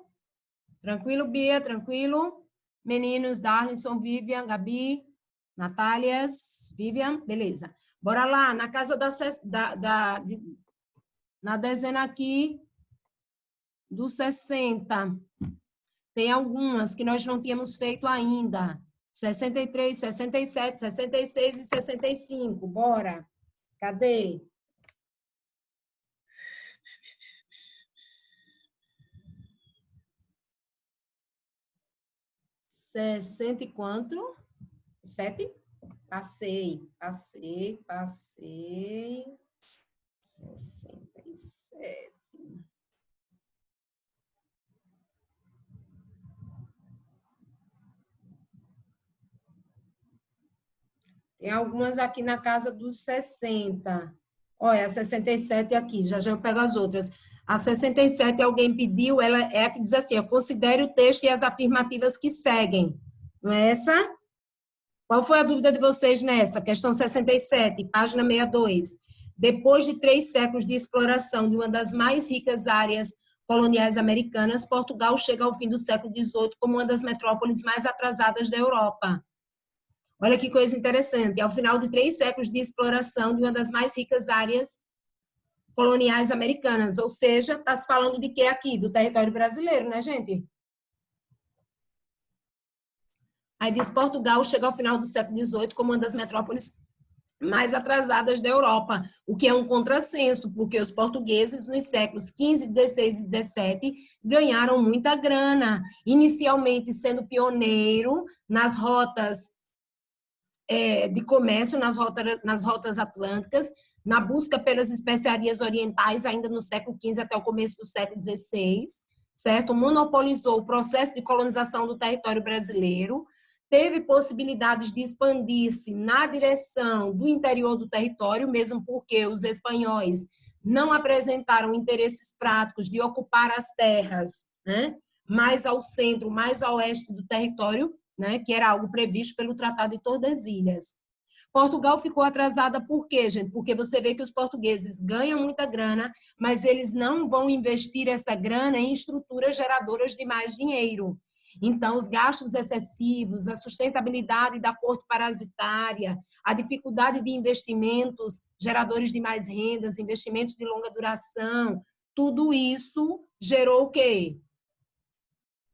Tranquilo, Bia? Tranquilo? Meninos, Darlinson, Vivian, Gabi, Natálias, Vivian, beleza. Bora lá, na casa na dezena aqui do 60. Tem algumas que nós não tínhamos feito ainda. 63, 67, 66 e 65. Bora. Cadê? 60 e quanto? 7? Passei. 67. Tem algumas aqui na casa dos 60. Olha, a 67 aqui, já eu pego as outras. A 67 alguém pediu, ela é a que diz assim, considere o texto e as afirmativas que seguem. Não é essa? Qual foi a dúvida de vocês nessa? Questão 67, página 62. Depois de 3 séculos de exploração de uma das mais ricas áreas coloniais americanas, Portugal chega ao fim do século XVIII como uma das metrópoles mais atrasadas da Europa. Olha que coisa interessante. Ao final de 3 séculos de exploração de uma das mais ricas áreas coloniais americanas. Ou seja, está se falando de quê aqui? Do território brasileiro, né, gente? Aí diz, Portugal chega ao final do século XVIII como uma das metrópoles mais atrasadas da Europa, o que é um contrassenso, porque os portugueses, nos séculos XV, XVI e XVII, ganharam muita grana, inicialmente sendo pioneiro nas rotas de comércio, nas rotas atlânticas, na busca pelas especiarias orientais, ainda no século XV até o começo do século XVI, certo? Monopolizou o processo de colonização do território brasileiro, teve possibilidades de expandir-se na direção do interior do território, mesmo porque os espanhóis não apresentaram interesses práticos de ocupar as terras, né, mais ao centro, mais a oeste do território, né, que era algo previsto pelo Tratado de Tordesilhas. Portugal ficou atrasada por quê, gente? Porque você vê que os portugueses ganham muita grana, mas eles não vão investir essa grana em estruturas geradoras de mais dinheiro. Então, os gastos excessivos, a sustentabilidade da corte parasitária, a dificuldade de investimentos geradores de mais rendas, investimentos de longa duração, tudo isso gerou o quê?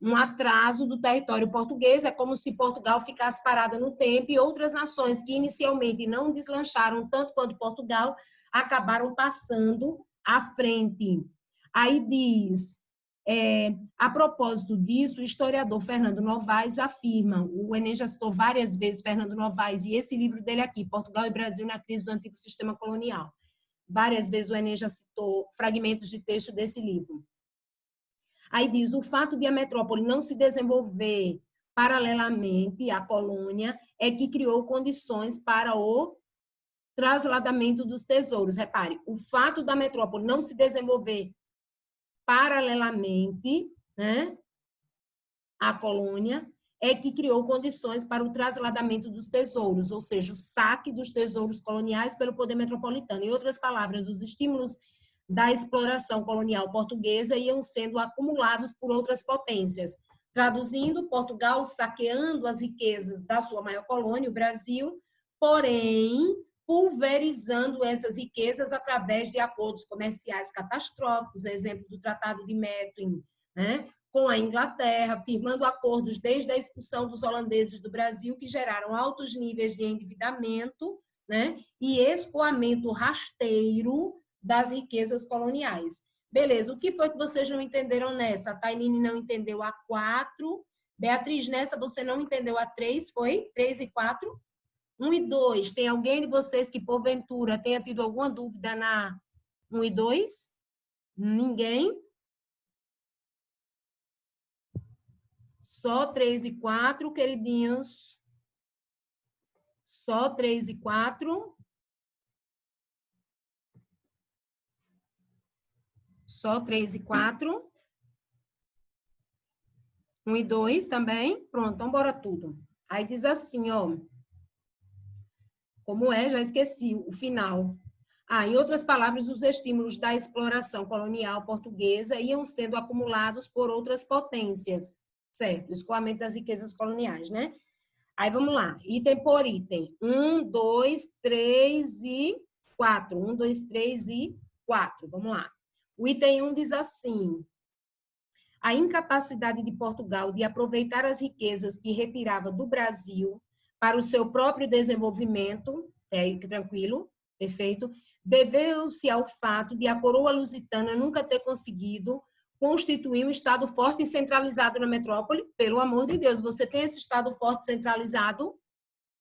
Um atraso do território português, é como se Portugal ficasse parada no tempo e outras nações que inicialmente não deslancharam tanto quanto Portugal acabaram passando à frente. Aí diz, a propósito disso, o historiador Fernando Novaes afirma, o Enem já citou várias vezes Fernando Novaes, e esse livro dele aqui, Portugal e Brasil na crise do antigo sistema colonial. Várias vezes o Enem já citou fragmentos de texto desse livro. Aí diz, o fato de a metrópole não se desenvolver paralelamente à colônia é que criou condições para o trasladamento dos tesouros. Repare, o fato da metrópole não se desenvolver paralelamente, né, à colônia é que criou condições para o trasladamento dos tesouros, ou seja, o saque dos tesouros coloniais pelo poder metropolitano. Em outras palavras, os estímulos da exploração colonial portuguesa iam sendo acumulados por outras potências. Traduzindo, Portugal saqueando as riquezas da sua maior colônia, o Brasil, porém, pulverizando essas riquezas através de acordos comerciais catastróficos, exemplo do Tratado de Methuen, né, com a Inglaterra, firmando acordos desde a expulsão dos holandeses do Brasil, que geraram altos níveis de endividamento, né, e escoamento rasteiro das riquezas coloniais. Beleza, o que foi que vocês não entenderam nessa? A Tainine não entendeu a 4, Beatriz, nessa você não entendeu a 3, foi? 3 e 4? 1 e 2, tem alguém de vocês que, porventura, tenha tido alguma dúvida na 1 e 2? Ninguém? Só 3 e 4, queridinhos. Só 3 e 4. Só 3 e 4. 1 e 2 também. Pronto, então bora tudo. Aí diz assim, ó. Como é? Já esqueci o final. Em outras palavras, os estímulos da exploração colonial portuguesa iam sendo acumulados por outras potências, certo? O escoamento das riquezas coloniais, né? Aí vamos lá, item por item. 1, 2, 3 e 4. 1, 2, 3 e 4. Vamos lá. O item 1 diz assim: a incapacidade de Portugal de aproveitar as riquezas que retirava do Brasil para o seu próprio desenvolvimento, tranquilo, perfeito, deveu-se ao fato de a coroa lusitana nunca ter conseguido constituir um Estado forte e centralizado na metrópole. Pelo amor de Deus, você tem esse Estado forte e centralizado?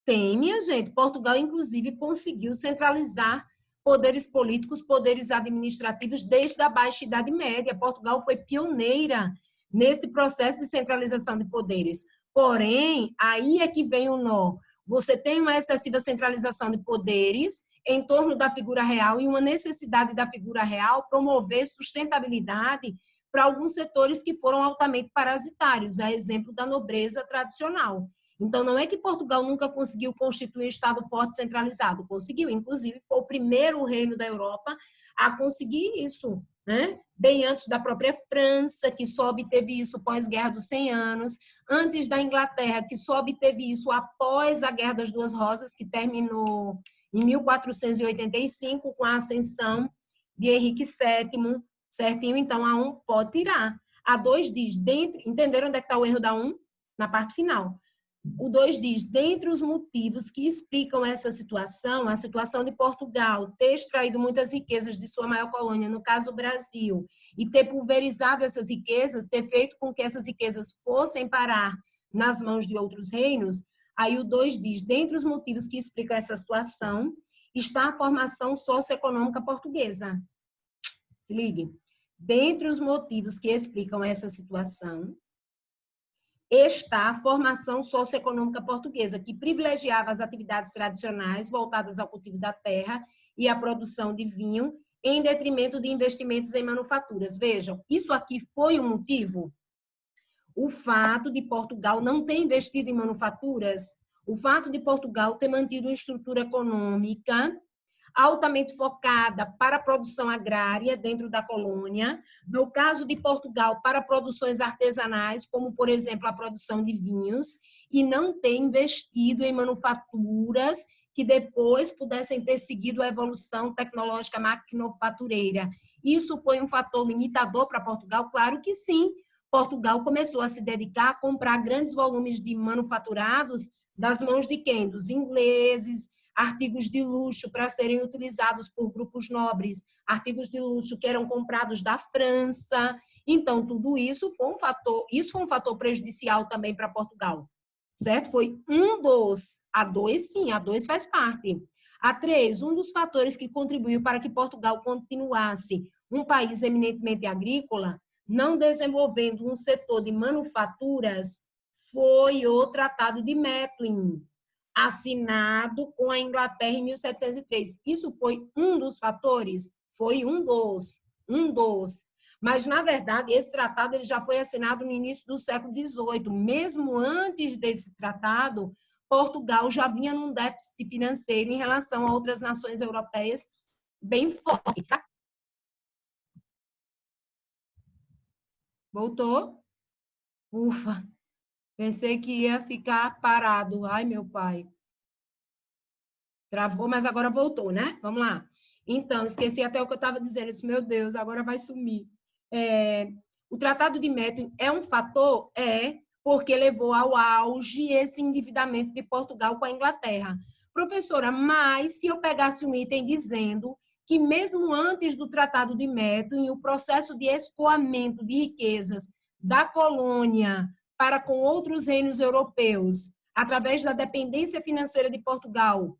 Tem, minha gente. Portugal, inclusive, conseguiu centralizar poderes políticos, poderes administrativos desde a Baixa Idade Média. Portugal foi pioneira nesse processo de centralização de poderes. Porém, aí é que vem o nó. Você tem uma excessiva centralização de poderes em torno da figura real e uma necessidade da figura real promover sustentabilidade para alguns setores que foram altamente parasitários, a exemplo da nobreza tradicional. Então, não é que Portugal nunca conseguiu constituir um Estado forte centralizado, conseguiu, inclusive foi o primeiro reino da Europa a conseguir isso, né? Bem antes da própria França, que só obteve isso pós-Guerra dos 100 Anos, antes da Inglaterra, que só obteve isso após a Guerra das Duas Rosas, que terminou em 1485, com a ascensão de Henrique VII, certinho? Então, a 1 pode tirar. A 2 diz, dentro, entenderam onde é que está o erro da 1? Na parte final. O 2 diz, dentre os motivos que explicam essa situação, a situação de Portugal ter extraído muitas riquezas de sua maior colônia, no caso o Brasil, e ter pulverizado essas riquezas, ter feito com que essas riquezas fossem parar nas mãos de outros reinos, aí o 2 diz, dentre os motivos que explicam essa situação, está a formação socioeconômica portuguesa. Se ligue. Dentre os motivos que explicam essa situação, está a formação socioeconômica portuguesa, que privilegiava as atividades tradicionais voltadas ao cultivo da terra e à produção de vinho, em detrimento de investimentos em manufaturas. Vejam, isso aqui foi um motivo? O fato de Portugal não ter investido em manufaturas, o fato de Portugal ter mantido uma estrutura econômica altamente focada para a produção agrária dentro da colônia, no caso de Portugal, para produções artesanais, como, por exemplo, a produção de vinhos, e não ter investido em manufaturas que depois pudessem ter seguido a evolução tecnológica maquinofatureira. Isso foi um fator limitador para Portugal? Claro que sim. Portugal começou a se dedicar a comprar grandes volumes de manufaturados das mãos de quem? Dos ingleses, artigos de luxo para serem utilizados por grupos nobres, artigos de luxo que eram comprados da França. Então, tudo isso foi um fator prejudicial também para Portugal, certo? Foi um dos. A 2, sim, a 2 faz parte. A 3, um dos fatores que contribuiu para que Portugal continuasse um país eminentemente agrícola, não desenvolvendo um setor de manufaturas, foi o Tratado de Methuen, assinado com a Inglaterra em 1703. Isso foi um dos fatores? Foi um dos. Mas, na verdade, esse tratado ele já foi assinado no início do século XVIII. Mesmo antes desse tratado, Portugal já vinha num déficit financeiro em relação a outras nações europeias bem forte. Voltou? Ufa, pensei que ia ficar parado. Ai, meu pai. Travou, mas agora voltou, né? Vamos lá. Então, esqueci até o que eu estava dizendo. Eu disse, meu Deus, agora vai sumir. O Tratado de Methuen é um fator? É, porque levou ao auge esse endividamento de Portugal com a Inglaterra. Professora, mas se eu pegasse um item dizendo que mesmo antes do Tratado de Methuen, o processo de escoamento de riquezas da colônia para com outros reinos europeus, através da dependência financeira de Portugal,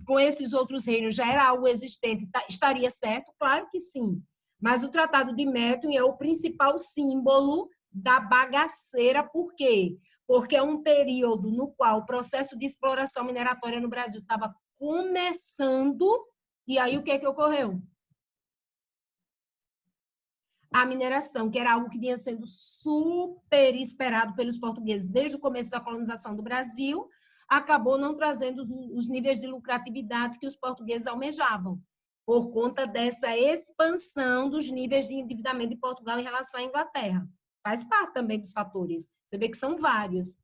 com esses outros reinos já era algo existente, estaria certo? Claro que sim. Mas o Tratado de Methuen é o principal símbolo da bagaceira. Por quê? Porque é um período no qual o processo de exploração mineratória no Brasil estava começando, e aí o que é que ocorreu? A mineração, que era algo que vinha sendo super esperado pelos portugueses desde o começo da colonização do Brasil, acabou não trazendo os níveis de lucratividade que os portugueses almejavam, por conta dessa expansão dos níveis de endividamento de Portugal em relação à Inglaterra. Faz parte também dos fatores. Você vê que são vários.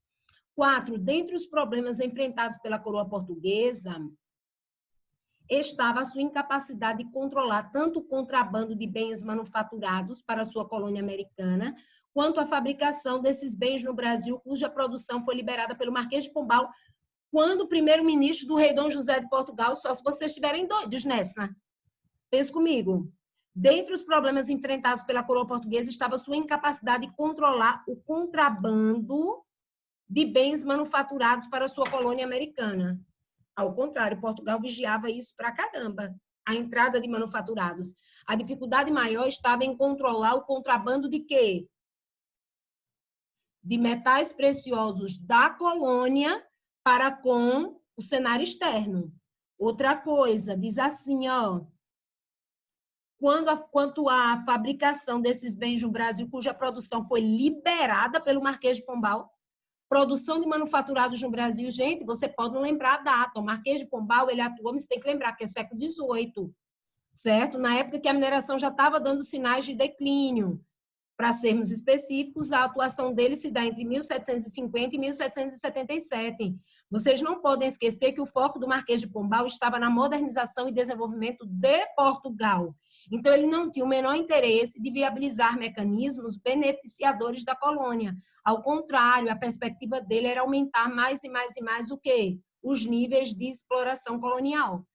4. Dentre os problemas enfrentados pela coroa portuguesa, estava a sua incapacidade de controlar tanto o contrabando de bens manufaturados para a sua colônia americana, quanto a fabricação desses bens no Brasil, cuja produção foi liberada pelo Marquês de Pombal, quando o primeiro-ministro do rei Dom José de Portugal, só se vocês estiverem doidos nessa. Pensa comigo. Dentre os problemas enfrentados pela coroa portuguesa estava a sua incapacidade de controlar o contrabando de bens manufaturados para a sua colônia americana. Ao contrário, Portugal vigiava isso pra caramba, a entrada de manufaturados. A dificuldade maior estava em controlar o contrabando de quê? De metais preciosos da colônia para com o cenário externo. Outra coisa, diz assim, ó, quanto à fabricação desses bens no Brasil, cuja produção foi liberada pelo Marquês de Pombal, produção de manufaturados no Brasil, gente, você pode não lembrar a data. O Marquês de Pombal, ele atuou, mas você tem que lembrar que é século XVIII, certo? Na época que a mineração já estava dando sinais de declínio. Para sermos específicos, a atuação dele se dá entre 1750 e 1777. Vocês não podem esquecer que o foco do Marquês de Pombal estava na modernização e desenvolvimento de Portugal. Então, ele não tinha o menor interesse de viabilizar mecanismos beneficiadores da colônia. Ao contrário, a perspectiva dele era aumentar mais e mais e mais o quê? Os níveis de exploração colonial.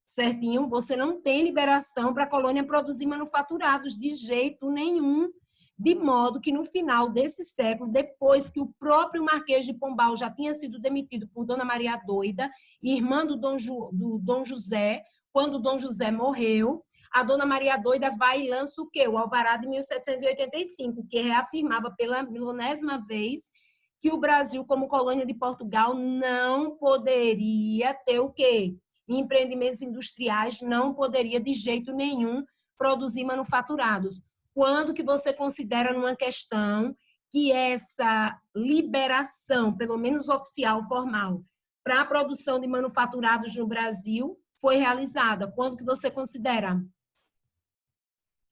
Certinho? Você não tem liberação para a colônia produzir manufaturados de jeito nenhum. De modo que, no final desse século, depois que o próprio Marquês de Pombal já tinha sido demitido por Dona Maria Doida, irmã do Dom José, quando Dom José morreu, a Dona Maria Doida vai e lança o quê? O Alvará de 1785, que reafirmava pela milionésima vez que o Brasil, como colônia de Portugal, não poderia ter o quê? Empreendimentos industriais, não poderia de jeito nenhum produzir manufaturados. Quando que você considera numa questão que essa liberação, pelo menos oficial, formal, para a produção de manufaturados no Brasil foi realizada? Quando que você considera?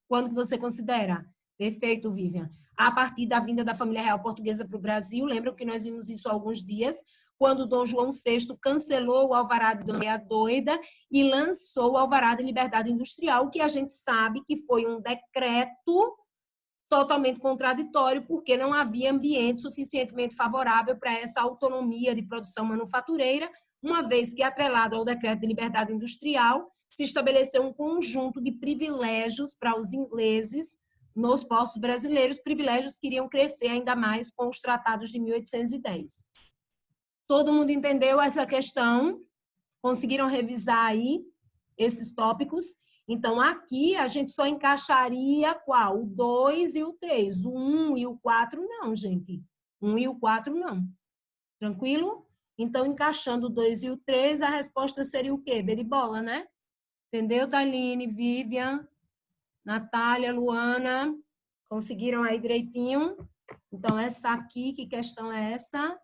Quando que você considera? Perfeito, Vivian. A partir da vinda da família real portuguesa para o Brasil, lembram que nós vimos isso há alguns dias, quando Dom João VI cancelou o alvará de Dona Maria Doida e lançou o alvará de liberdade industrial, que a gente sabe que foi um decreto totalmente contraditório, porque não havia ambiente suficientemente favorável para essa autonomia de produção manufatureira, uma vez que, atrelado ao decreto de liberdade industrial, se estabeleceu um conjunto de privilégios para os ingleses nos portos brasileiros, privilégios que iriam crescer ainda mais com os tratados de 1810. Todo mundo entendeu essa questão? Conseguiram revisar aí esses tópicos? Então, aqui a gente só encaixaria qual? O 2 e o 3. O 1 e o 4 não, gente. 1 e o 4 não. Tranquilo? Então, encaixando o 2 e o 3, a resposta seria o quê? B de bola, né? Entendeu, Thaline, Vivian, Natália, Luana? Conseguiram aí direitinho? Então, essa aqui, que questão é essa?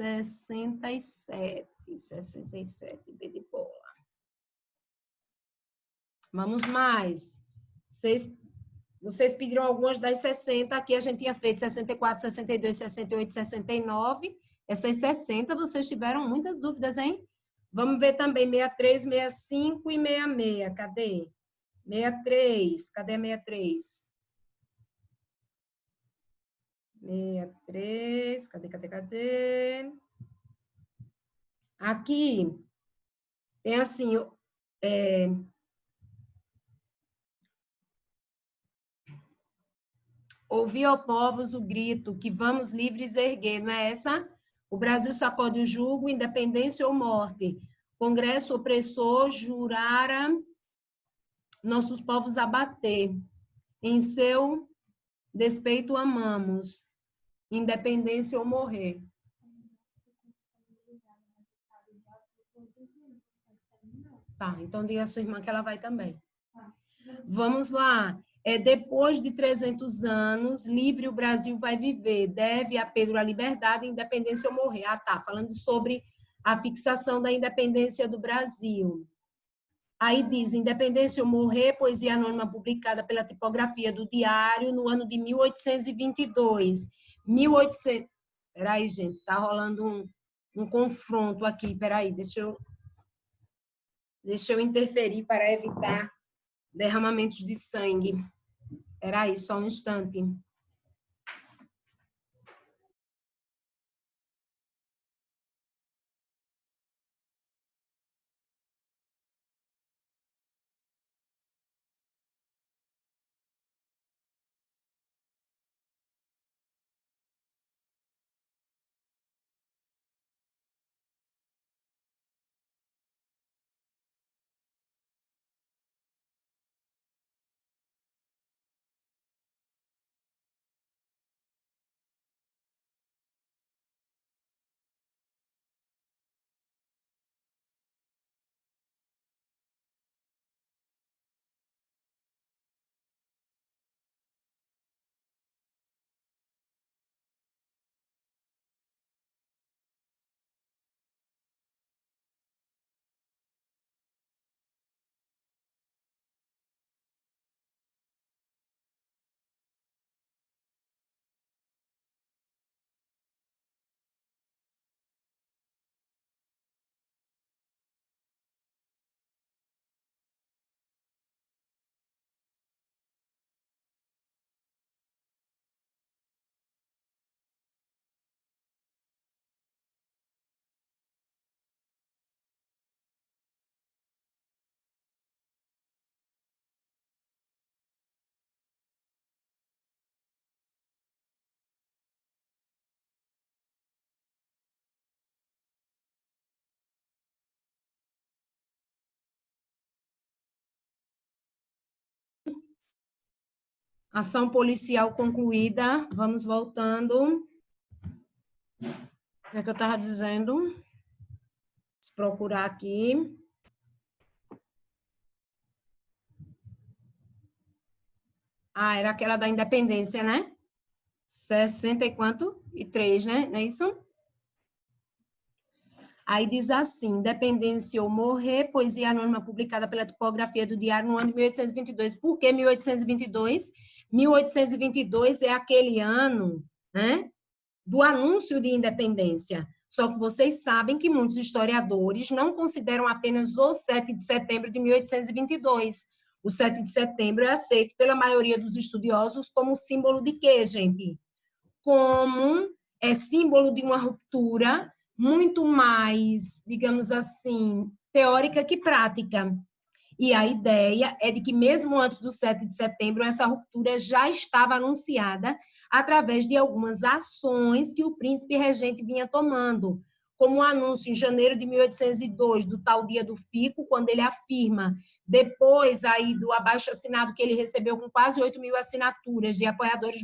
67, B de bola. Vamos mais. Vocês pediram algumas das 60, aqui a gente tinha feito 64, 62, 68, 69. Essas 60, vocês tiveram muitas dúvidas, hein? Vamos ver também 63, 65 e 66. Cadê? 63. Cadê a 63? 63. Cadê? Aqui tem assim, ouvi, ó povos, o grito, que vamos livres erguer, não é essa? O Brasil sacode o jugo, independência ou morte. Congresso opressor jurara nossos povos abater. Em seu despeito amamos, independência ou morrer. Tá, então diga a sua irmã que ela vai também. Vamos lá. Depois de 300 anos, livre o Brasil vai viver. Deve a Pedro a liberdade, independência ou morrer. Ah, tá. Falando sobre a fixação da independência do Brasil. Aí diz, independência ou morrer, poesia anônima publicada pela tipografia do Diário no ano de 1822. 1800... Peraí, gente, tá rolando um confronto aqui. Peraí, deixa eu interferir para evitar derramamentos de sangue. Peraí, só um instante. Ação policial concluída. Vamos voltando. O que é que eu estava dizendo? Vou procurar aqui. Ah, era aquela da independência, né? 60 e quanto? E 3, né? Não é isso? Aí diz assim, independência ou morrer, poesia anônima publicada pela tipografia do Diário no ano de 1822. Por que 1822? 1822 é aquele ano, né, do anúncio de independência. Só que vocês sabem que muitos historiadores não consideram apenas o 7 de setembro de 1822. O 7 de setembro é aceito pela maioria dos estudiosos como símbolo de quê, gente? Como símbolo de uma ruptura muito mais, digamos assim, teórica que prática. E a ideia é de que, mesmo antes do 7 de setembro, essa ruptura já estava anunciada através de algumas ações que o príncipe regente vinha tomando, como o anúncio em janeiro de 1802 do tal Dia do Fico, quando ele afirma, depois aí do abaixo-assinado que ele recebeu com quase 8.000 assinaturas de apoiadores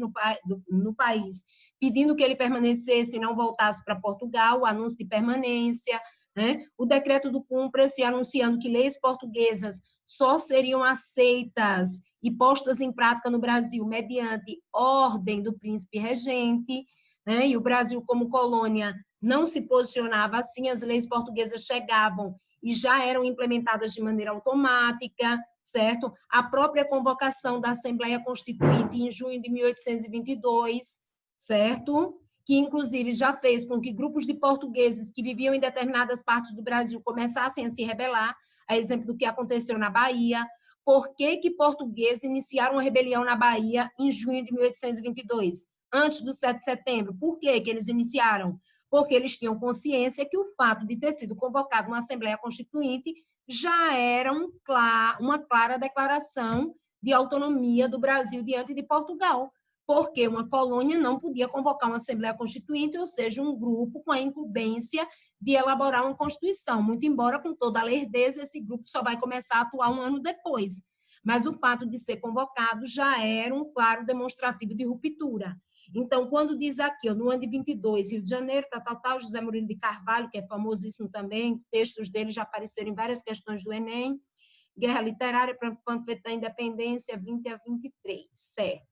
no país, pedindo que ele permanecesse e não voltasse para Portugal, o anúncio de permanência, né? O decreto do cúmplice anunciando que leis portuguesas só seriam aceitas e postas em prática no Brasil mediante ordem do príncipe regente, né? E o Brasil, como colônia, não se posicionava assim, as leis portuguesas chegavam e já eram implementadas de maneira automática, certo? A própria convocação da Assembleia Constituinte em junho de 1822, certo? que inclusive já fez com que grupos de portugueses que viviam em determinadas partes do Brasil começassem a se rebelar, a exemplo do que aconteceu na Bahia. Por que portugueses iniciaram uma rebelião na Bahia em junho de 1822, antes do 7 de setembro? Por que eles iniciaram? Porque eles tinham consciência que o fato de ter sido convocada uma Assembleia Constituinte já era uma clara declaração de autonomia do Brasil diante de Portugal, porque uma colônia não podia convocar uma Assembleia Constituinte, ou seja, um grupo com a incumbência de elaborar uma Constituição, muito embora com toda a lerdeza esse grupo só vai começar a atuar um ano depois. Mas o fato de ser convocado já era um claro demonstrativo de ruptura. Então, quando diz aqui, no ano de 22, Rio de Janeiro, José Murilo de Carvalho, que é famosíssimo também, textos dele já apareceram em várias questões do Enem, Guerra Literária, Panfleto da Independência, 20 a 23, certo?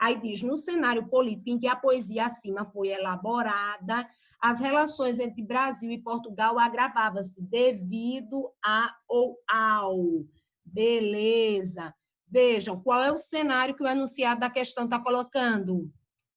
Aí diz, no cenário político em que a poesia acima foi elaborada, as relações entre Brasil e Portugal agravavam-se devido a ou ao. Beleza. Vejam, qual é o cenário que o enunciado da questão está colocando?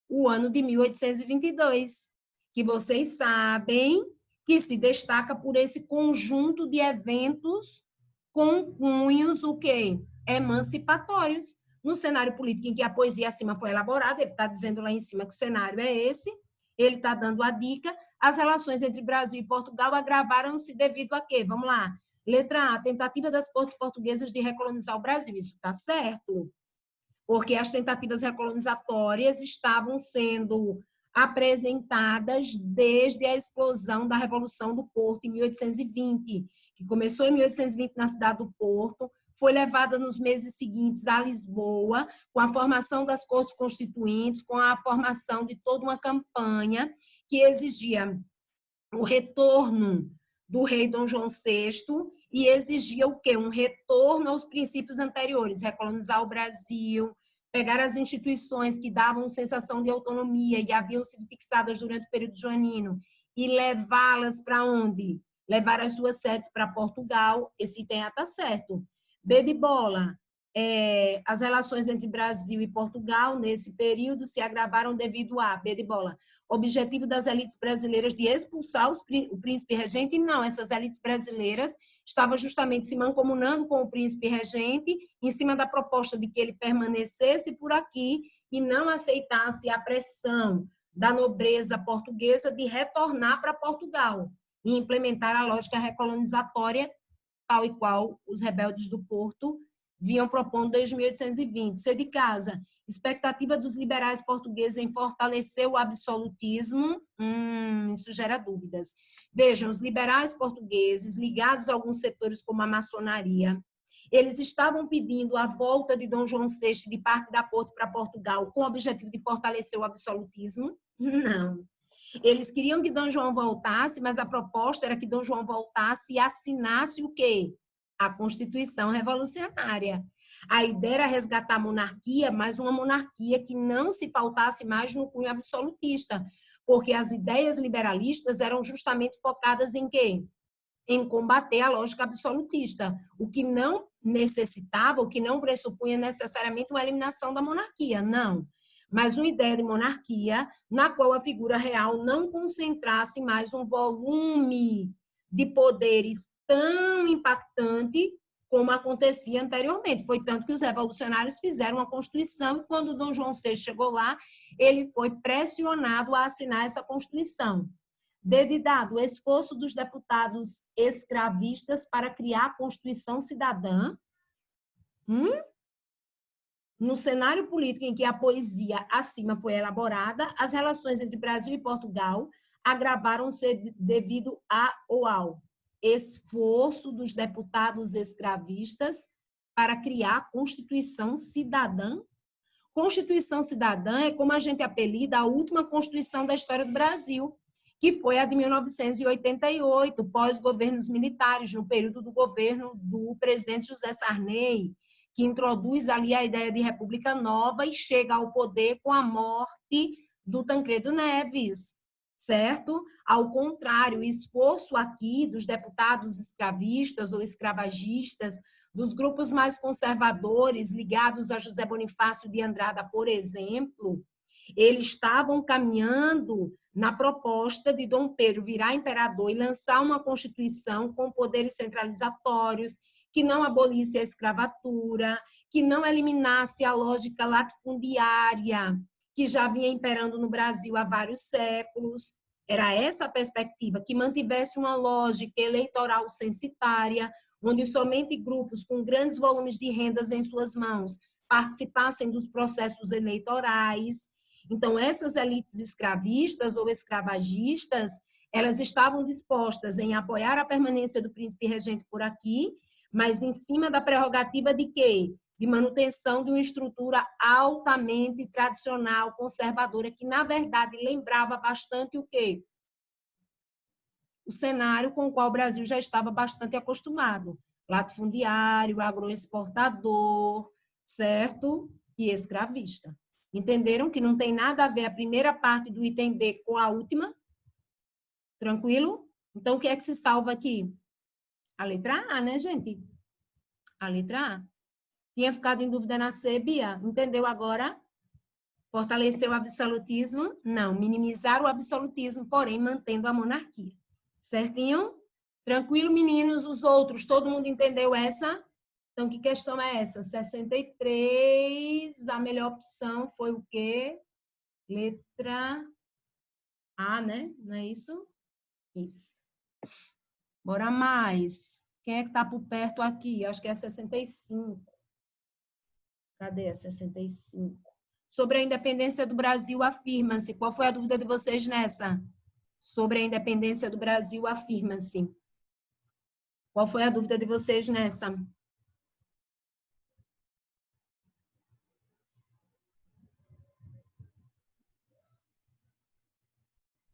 O ano de 1822, que vocês sabem que se destaca por esse conjunto de eventos com cunhos, o quê? Emancipatórios. No cenário político em que a poesia acima foi elaborada, ele está dizendo lá em cima que o cenário é esse, ele está dando a dica, as relações entre Brasil e Portugal agravaram-se devido a quê? Vamos lá. Letra A, tentativa das cortes portuguesas de recolonizar o Brasil. Isso está certo? Porque as tentativas recolonizatórias estavam sendo apresentadas desde a explosão da Revolução do Porto, em 1820, que começou em 1820 na cidade do Porto, foi levada nos meses seguintes a Lisboa, com a formação das Cortes Constituintes, com a formação de toda uma campanha que exigia o retorno do rei Dom João VI e exigia o quê? Um retorno aos princípios anteriores, recolonizar o Brasil, pegar as instituições que davam sensação de autonomia e haviam sido fixadas durante o período joanino e levá-las para onde? Levar as suas sedes para Portugal. Esse item está certo. B de bola. As relações entre Brasil e Portugal, nesse período, se agravaram devido a, B de bola, objetivo das elites brasileiras de expulsar o príncipe regente. Não, essas elites brasileiras estavam justamente se mancomunando com o príncipe regente em cima da proposta de que ele permanecesse por aqui e não aceitasse a pressão da nobreza portuguesa de retornar para Portugal e implementar a lógica recolonizatória, tal e qual os rebeldes do Porto vinham propondo desde 1820. C de casa, expectativa dos liberais portugueses em fortalecer o absolutismo, isso gera dúvidas. Vejam, os liberais portugueses, ligados a alguns setores como a maçonaria, eles estavam pedindo a volta de Dom João VI de parte da corte para Portugal com o objetivo de fortalecer o absolutismo? Não. Eles queriam que Dom João voltasse, mas a proposta era que Dom João voltasse e assinasse o quê? A Constituição Revolucionária. A ideia era resgatar a monarquia, mas uma monarquia que não se pautasse mais no cunho absolutista, porque as ideias liberalistas eram justamente focadas em quê? Em combater a lógica absolutista, o que não necessitava, o que não pressupunha necessariamente uma eliminação da monarquia, não. Mas uma ideia de monarquia na qual a figura real não concentrasse mais um volume de poderes tão impactante como acontecia anteriormente. Foi tanto que os revolucionários fizeram uma Constituição e quando Dom João VI chegou lá, ele foi pressionado a assinar essa Constituição. Dedidado o esforço dos deputados escravistas para criar a Constituição Cidadã. No cenário político em que a poesia acima foi elaborada, as relações entre Brasil e Portugal agravaram-se devido a ou ao esforço dos deputados escravistas para criar a Constituição Cidadã. Constituição Cidadã é como a gente apelida a última Constituição da história do Brasil, que foi a de 1988, pós-governos militares, no período do governo do presidente José Sarney, que introduz ali a ideia de república nova e chega ao poder com a morte do Tancredo Neves, certo? Ao contrário, o esforço aqui dos deputados escravistas ou escravagistas, dos grupos mais conservadores ligados a José Bonifácio de Andrada, por exemplo, Eles estavam caminhando na proposta de Dom Pedro virar imperador e lançar uma constituição com poderes centralizatórios, que não abolisse a escravatura, que não eliminasse a lógica latifundiária que já vinha imperando no Brasil há vários séculos. Era essa a perspectiva, que mantivesse uma lógica eleitoral censitária, onde somente grupos com grandes volumes de rendas em suas mãos participassem dos processos eleitorais. Então, essas elites escravistas ou escravagistas, elas estavam dispostas em apoiar a permanência do príncipe regente por aqui, mas em cima da prerrogativa de quê? De manutenção de uma estrutura altamente tradicional, conservadora, que, na verdade, lembrava bastante o quê? O cenário com o qual o Brasil já estava bastante acostumado. Latifundiário, agroexportador, certo? E escravista. Entenderam que não tem nada a ver a primeira parte do item D com a última? Tranquilo? Então, o que é que se salva aqui? A letra A, né, gente? A letra A. Tinha ficado em dúvida na C, Bia? Entendeu agora? Fortalecer o absolutismo? Não. Minimizar o absolutismo, porém, mantendo a monarquia. Certinho? Tranquilo, meninos? Os outros, todo mundo entendeu essa? Então, que questão é essa? 63, a melhor opção foi o quê? Letra A, né? Não é isso? Isso. Bora mais. Quem é que está por perto aqui? Acho que é 65. Cadê a 65? Sobre a independência do Brasil, afirma-se. Qual foi a dúvida de vocês nessa? Sobre a independência do Brasil, afirma-se. Qual foi a dúvida de vocês nessa?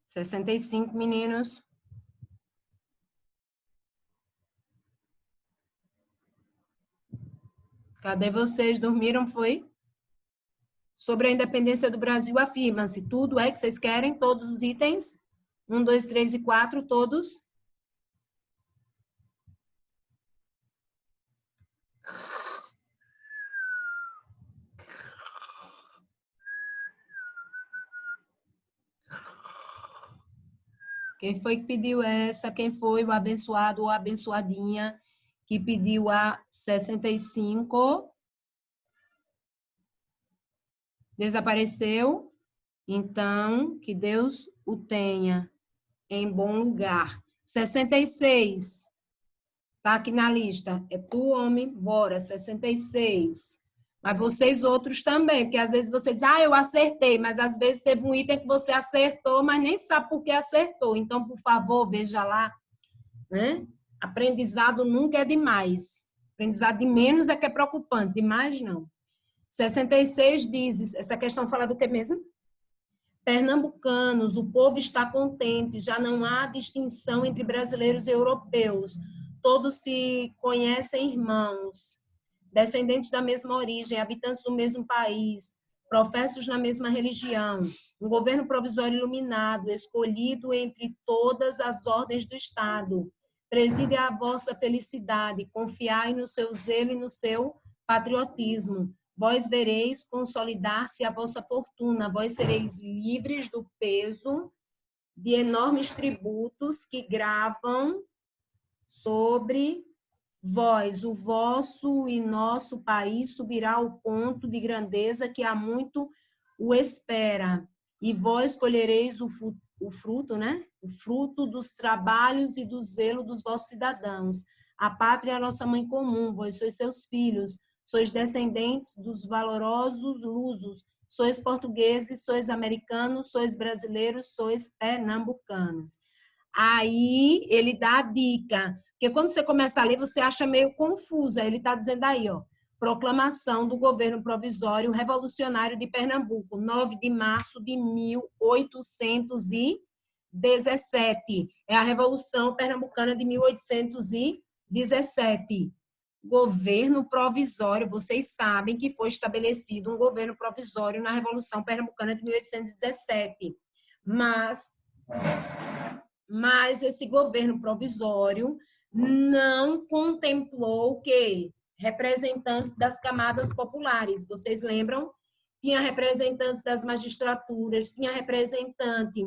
(65), meninos. Cadê vocês? Dormiram, foi? Sobre a independência do Brasil, afirma-se. Tudo é que vocês querem? Todos os itens? 1, 2, 3 e 4, todos? Quem foi que pediu essa? Quem foi o abençoado ou a abençoadinha que pediu a 65? Desapareceu? Então, que Deus o tenha em bom lugar. 66. Tá aqui na lista. É tu, homem? Bora. 66. Mas vocês outros também, porque às vezes você diz, eu acertei, mas às vezes teve um item que você acertou, mas nem sabe por que acertou. Então, por favor, veja lá, né? Aprendizado nunca é demais. Aprendizado de menos é que é preocupante, de mais não. 66 diz, essa questão fala do que mesmo? Pernambucanos, o povo está contente, já não há distinção entre brasileiros e europeus. Todos se conhecem irmãos, descendentes da mesma origem, habitantes do mesmo país, professos na mesma religião, um governo provisório iluminado, escolhido entre todas as ordens do Estado. Preside a vossa felicidade, confiai no seu zelo e no seu patriotismo. Vós vereis consolidar-se a vossa fortuna, vós sereis livres do peso de enormes tributos que gravam sobre vós. O vosso e nosso país subirá ao ponto de grandeza que há muito o espera. E vós colhereis o fruto, né? O fruto dos trabalhos e do zelo dos vossos cidadãos. A pátria é a nossa mãe comum, vós sois seus filhos, sois descendentes dos valorosos lusos, sois portugueses, sois americanos, sois brasileiros, sois pernambucanos. Aí ele dá a dica, porque quando você começa a ler, você acha meio confusa. Ele está dizendo aí, ó, proclamação do governo provisório revolucionário de Pernambuco, 9 de março de 1817. É a Revolução Pernambucana de 1817. Governo provisório, vocês sabem que foi estabelecido um governo provisório na Revolução Pernambucana de 1817. Mas esse governo provisório não contemplou o quê? Representantes das camadas populares. Vocês lembram tinha representantes das magistraturas, tinha representante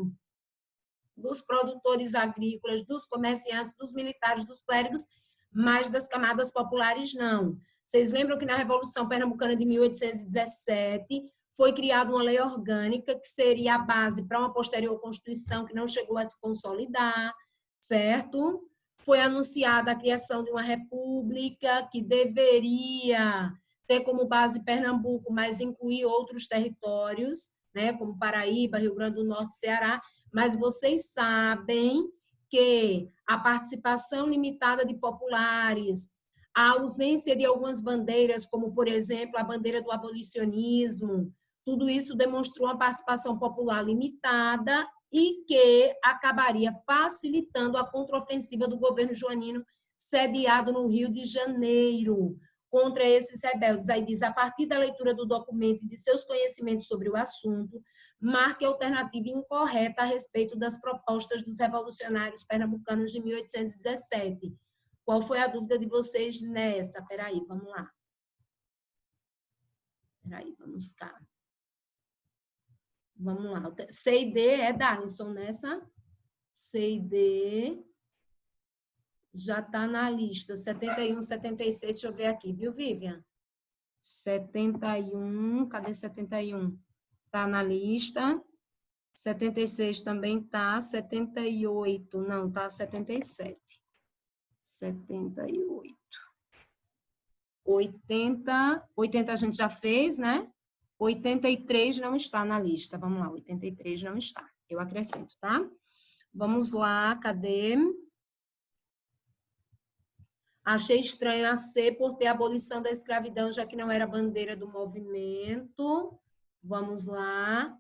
dos produtores agrícolas, dos comerciantes, dos militares, dos clérigos, mas das camadas populares não. Vocês lembram que na Revolução Pernambucana de 1817 foi criada uma lei orgânica que seria a base para uma posterior Constituição que não chegou a se consolidar, certo? Foi anunciada a criação de uma república que deveria ter como base Pernambuco, mas incluir outros territórios, né, como Paraíba, Rio Grande do Norte, Ceará. Mas vocês sabem que a participação limitada de populares, a ausência de algumas bandeiras, como, por exemplo, a bandeira do abolicionismo, tudo isso demonstrou uma participação popular limitada e que acabaria facilitando a contraofensiva do governo joanino sediado no Rio de Janeiro contra esses rebeldes. Aí diz, a partir da leitura do documento e de seus conhecimentos sobre o assunto, marque a alternativa incorreta a respeito das propostas dos revolucionários pernambucanos de 1817. Qual foi a dúvida de vocês nessa? Peraí, vamos lá. Peraí, vamos cá. Vamos lá. C e D é Darlinson nessa? C e D já está na lista. 71, 76, deixa eu ver aqui, viu, Vivian? 71, cadê 71? Está na lista. 76 também está. 78, não, está 77. 78. 80 a gente já fez, né? 83 não está na lista. Vamos lá, 83 não está. Eu acrescento, tá? Vamos lá, cadê? Achei estranho a C por ter a abolição da escravidão, já que não era bandeira do movimento. Vamos lá.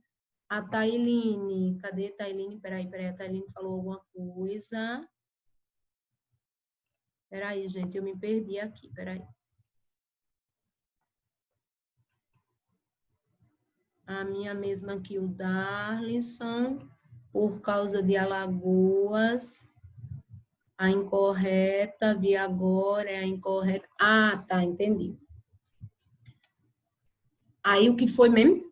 A Tailine. Cadê a Tailine? Peraí, a Tailine falou alguma coisa. Peraí, gente, eu me perdi aqui, peraí. A minha mesma aqui, o Darlinson, por causa de Alagoas. A incorreta, vi agora, é a incorreta. Ah, tá, entendi. Aí o que foi mesmo?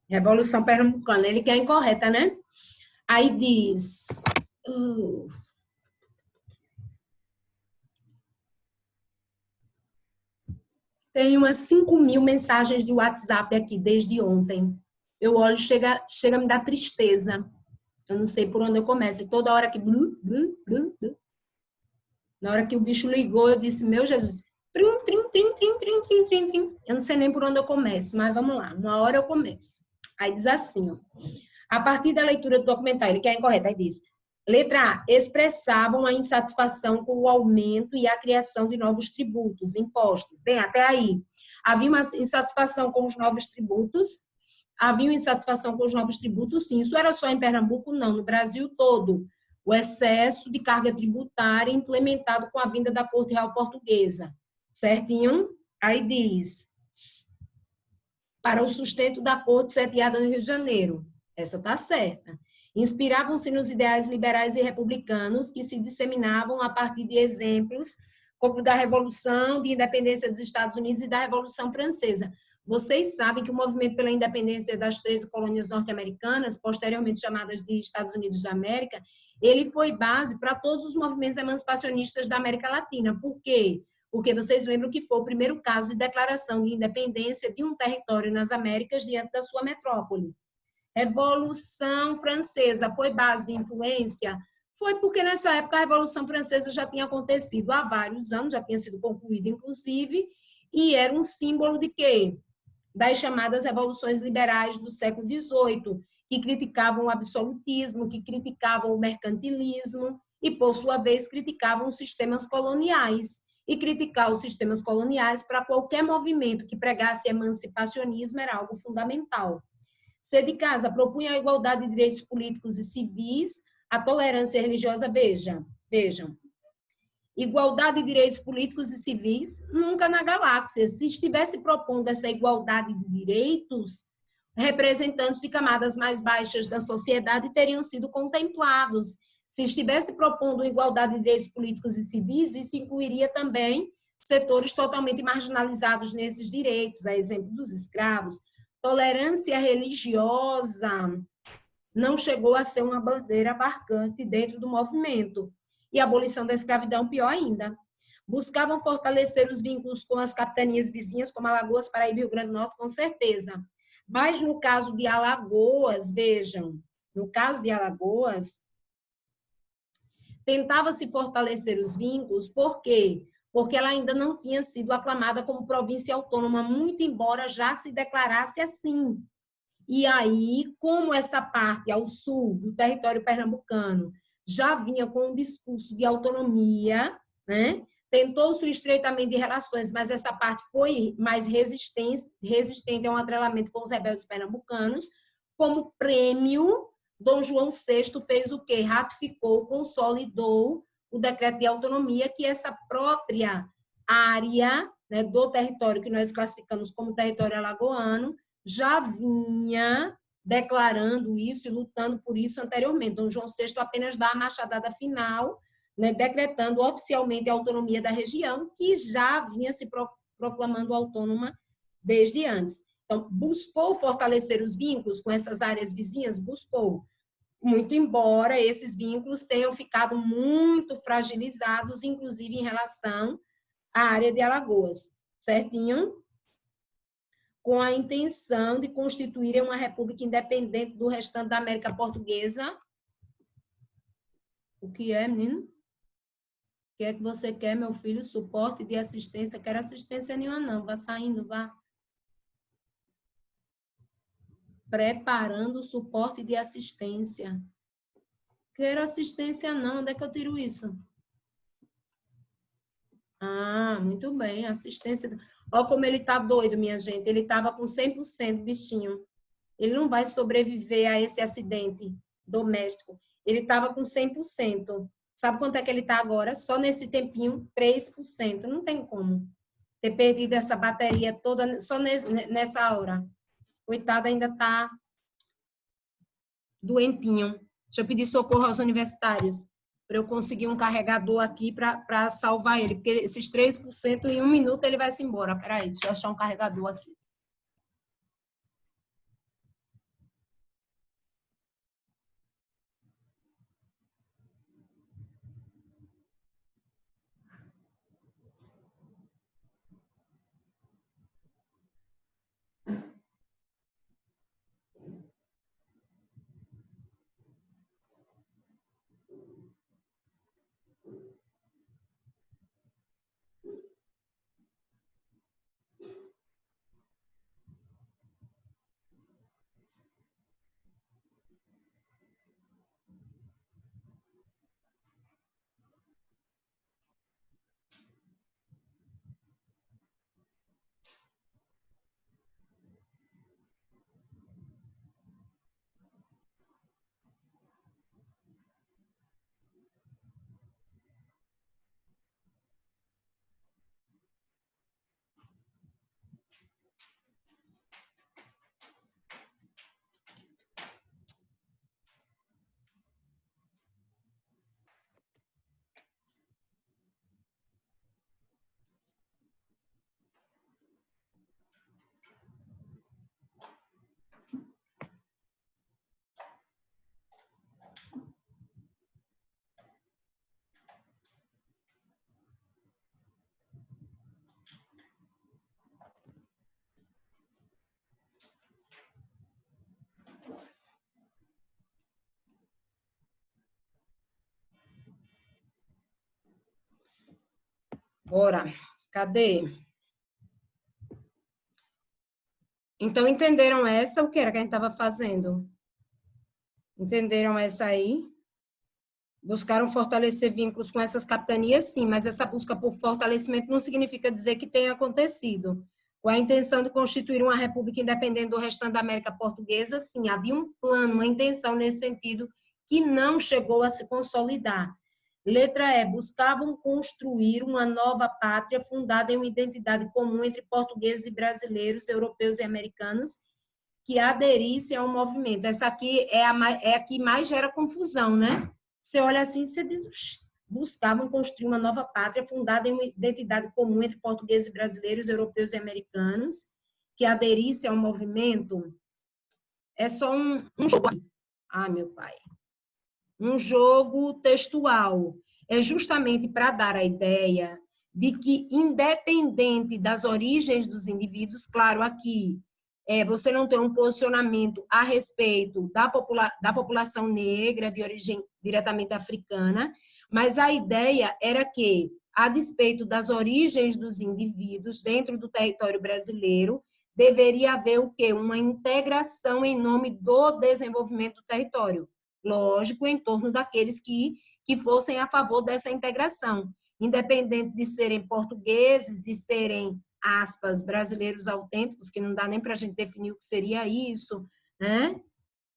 Revolução Pernambucana, ele quer a incorreta, né? Aí diz... Tem umas 5.000 mensagens de WhatsApp aqui desde ontem. Eu olho, chega a me dar tristeza. Eu não sei por onde eu começo. E toda hora que... Na hora que o bicho ligou, eu disse, meu Jesus, trim, trim, trim, trim, trim, trim, trim, trim. Eu não sei nem por onde eu começo, mas vamos lá. Uma hora eu começo. Aí diz assim, ó. A partir da leitura do documentário, ele quer incorreta, aí diz... Letra A, expressavam a insatisfação com o aumento e a criação de novos tributos, impostos. Bem, até aí. Havia uma insatisfação com os novos tributos? Havia uma insatisfação com os novos tributos, sim. Isso era só em Pernambuco? Não, no Brasil todo. O excesso de carga tributária implementado com a vinda da Corte Real Portuguesa. Certinho? Aí diz, para o sustento da Corte sediada no Rio de Janeiro. Essa está certa. Inspiravam-se nos ideais liberais e republicanos que se disseminavam a partir de exemplos como da Revolução de Independência dos Estados Unidos e da Revolução Francesa. Vocês sabem que o movimento pela independência das 13 colônias norte-americanas, posteriormente chamadas de Estados Unidos da América, ele foi base para todos os movimentos emancipacionistas da América Latina. Por quê? Porque vocês lembram que foi o primeiro caso de declaração de independência de um território nas Américas diante da sua metrópole. Revolução Francesa foi base de influência? Foi porque nessa época a Revolução Francesa já tinha acontecido há vários anos, já tinha sido concluída inclusive, e era um símbolo de quê? Das chamadas revoluções liberais do século XVIII, que criticavam o absolutismo, que criticavam o mercantilismo e, por sua vez, criticavam os sistemas coloniais. E criticar os sistemas coloniais para qualquer movimento que pregasse emancipacionismo era algo fundamental. C de casa, propunha a igualdade de direitos políticos e civis, a tolerância religiosa, vejam. Igualdade de direitos políticos e civis, nunca na galáxia. Se estivesse propondo essa igualdade de direitos, representantes de camadas mais baixas da sociedade teriam sido contemplados. Se estivesse propondo igualdade de direitos políticos e civis, isso incluiria também setores totalmente marginalizados nesses direitos, a exemplo dos escravos. Tolerância religiosa não chegou a ser uma bandeira marcante dentro do movimento. E a abolição da escravidão, pior ainda. Buscavam fortalecer os vínculos com as capitanias vizinhas, como Alagoas, Paraíba e Rio Grande do Norte, com certeza. Mas no caso de Alagoas, vejam, no caso de Alagoas, tentava-se fortalecer os vínculos, por quê? Porque ela ainda não tinha sido aclamada como província autônoma, muito embora já se declarasse assim. E aí, como essa parte ao sul do território pernambucano já vinha com um discurso de autonomia, né? Tentou-se o estreitamento de relações, mas essa parte foi mais resistente a um atrelamento com os rebeldes pernambucanos. Como prêmio, Dom João VI fez o quê? Ratificou, consolidou o decreto de autonomia, que essa própria área, né, do território que nós classificamos como território alagoano já vinha declarando isso e lutando por isso anteriormente. Dom João VI apenas dá a machadada final, né, decretando oficialmente a autonomia da região, que já vinha se proclamando autônoma desde antes. Então, buscou fortalecer os vínculos com essas áreas vizinhas? Buscou. Muito embora esses vínculos tenham ficado muito fragilizados, inclusive em relação à área de Alagoas. Certinho? Com a intenção de constituírem uma república independente do restante da América Portuguesa. O que é, menino? O que é que você quer, meu filho? Suporte de assistência? Quero assistência nenhuma, não. Vá saindo, vá. Preparando o suporte de assistência. Quero assistência, não. Onde é que eu tiro isso? Ah, muito bem. Assistência. Olha como ele tá doido, minha gente. Ele estava com 100%, bichinho. Ele não vai sobreviver a esse acidente doméstico. Ele estava com 100%. Sabe quanto é que ele está agora? Só nesse tempinho, 3%. Não tem como ter perdido essa bateria toda só nessa hora. Coitado, ainda está doentinho. Deixa eu pedir socorro aos universitários para eu conseguir um carregador aqui para salvar ele, porque esses 3% em 1 minuto ele vai se embora. Peraí, deixa eu achar um carregador aqui. Bora. Cadê? Então, entenderam essa? O que era que a gente estava fazendo? Entenderam essa aí? Buscaram fortalecer vínculos com essas capitanias, sim, mas essa busca por fortalecimento não significa dizer que tenha acontecido. Com a intenção de constituir uma república independente do restante da América Portuguesa, sim, havia um plano, uma intenção nesse sentido, que não chegou a se consolidar. Letra E, buscavam construir uma nova pátria fundada em uma identidade comum entre portugueses e brasileiros, europeus e americanos, que aderissem ao movimento. Essa aqui é a que mais gera confusão, né? Você olha assim, você diz, buscavam construir uma nova pátria fundada em uma identidade comum entre portugueses, brasileiros, europeus e americanos, que aderisse ao movimento. É só um jogo. Ah, meu pai. Um jogo textual. É justamente para dar a ideia de que, independente das origens dos indivíduos, claro, aqui você não tem um posicionamento a respeito da população negra de origem diretamente africana, mas a ideia era que, a despeito das origens dos indivíduos dentro do território brasileiro, deveria haver o quê? Uma integração em nome do desenvolvimento do território. Lógico, em torno daqueles que fossem a favor dessa integração, independente de serem portugueses, de serem, aspas, brasileiros autênticos, que não dá nem para a gente definir o que seria isso, né?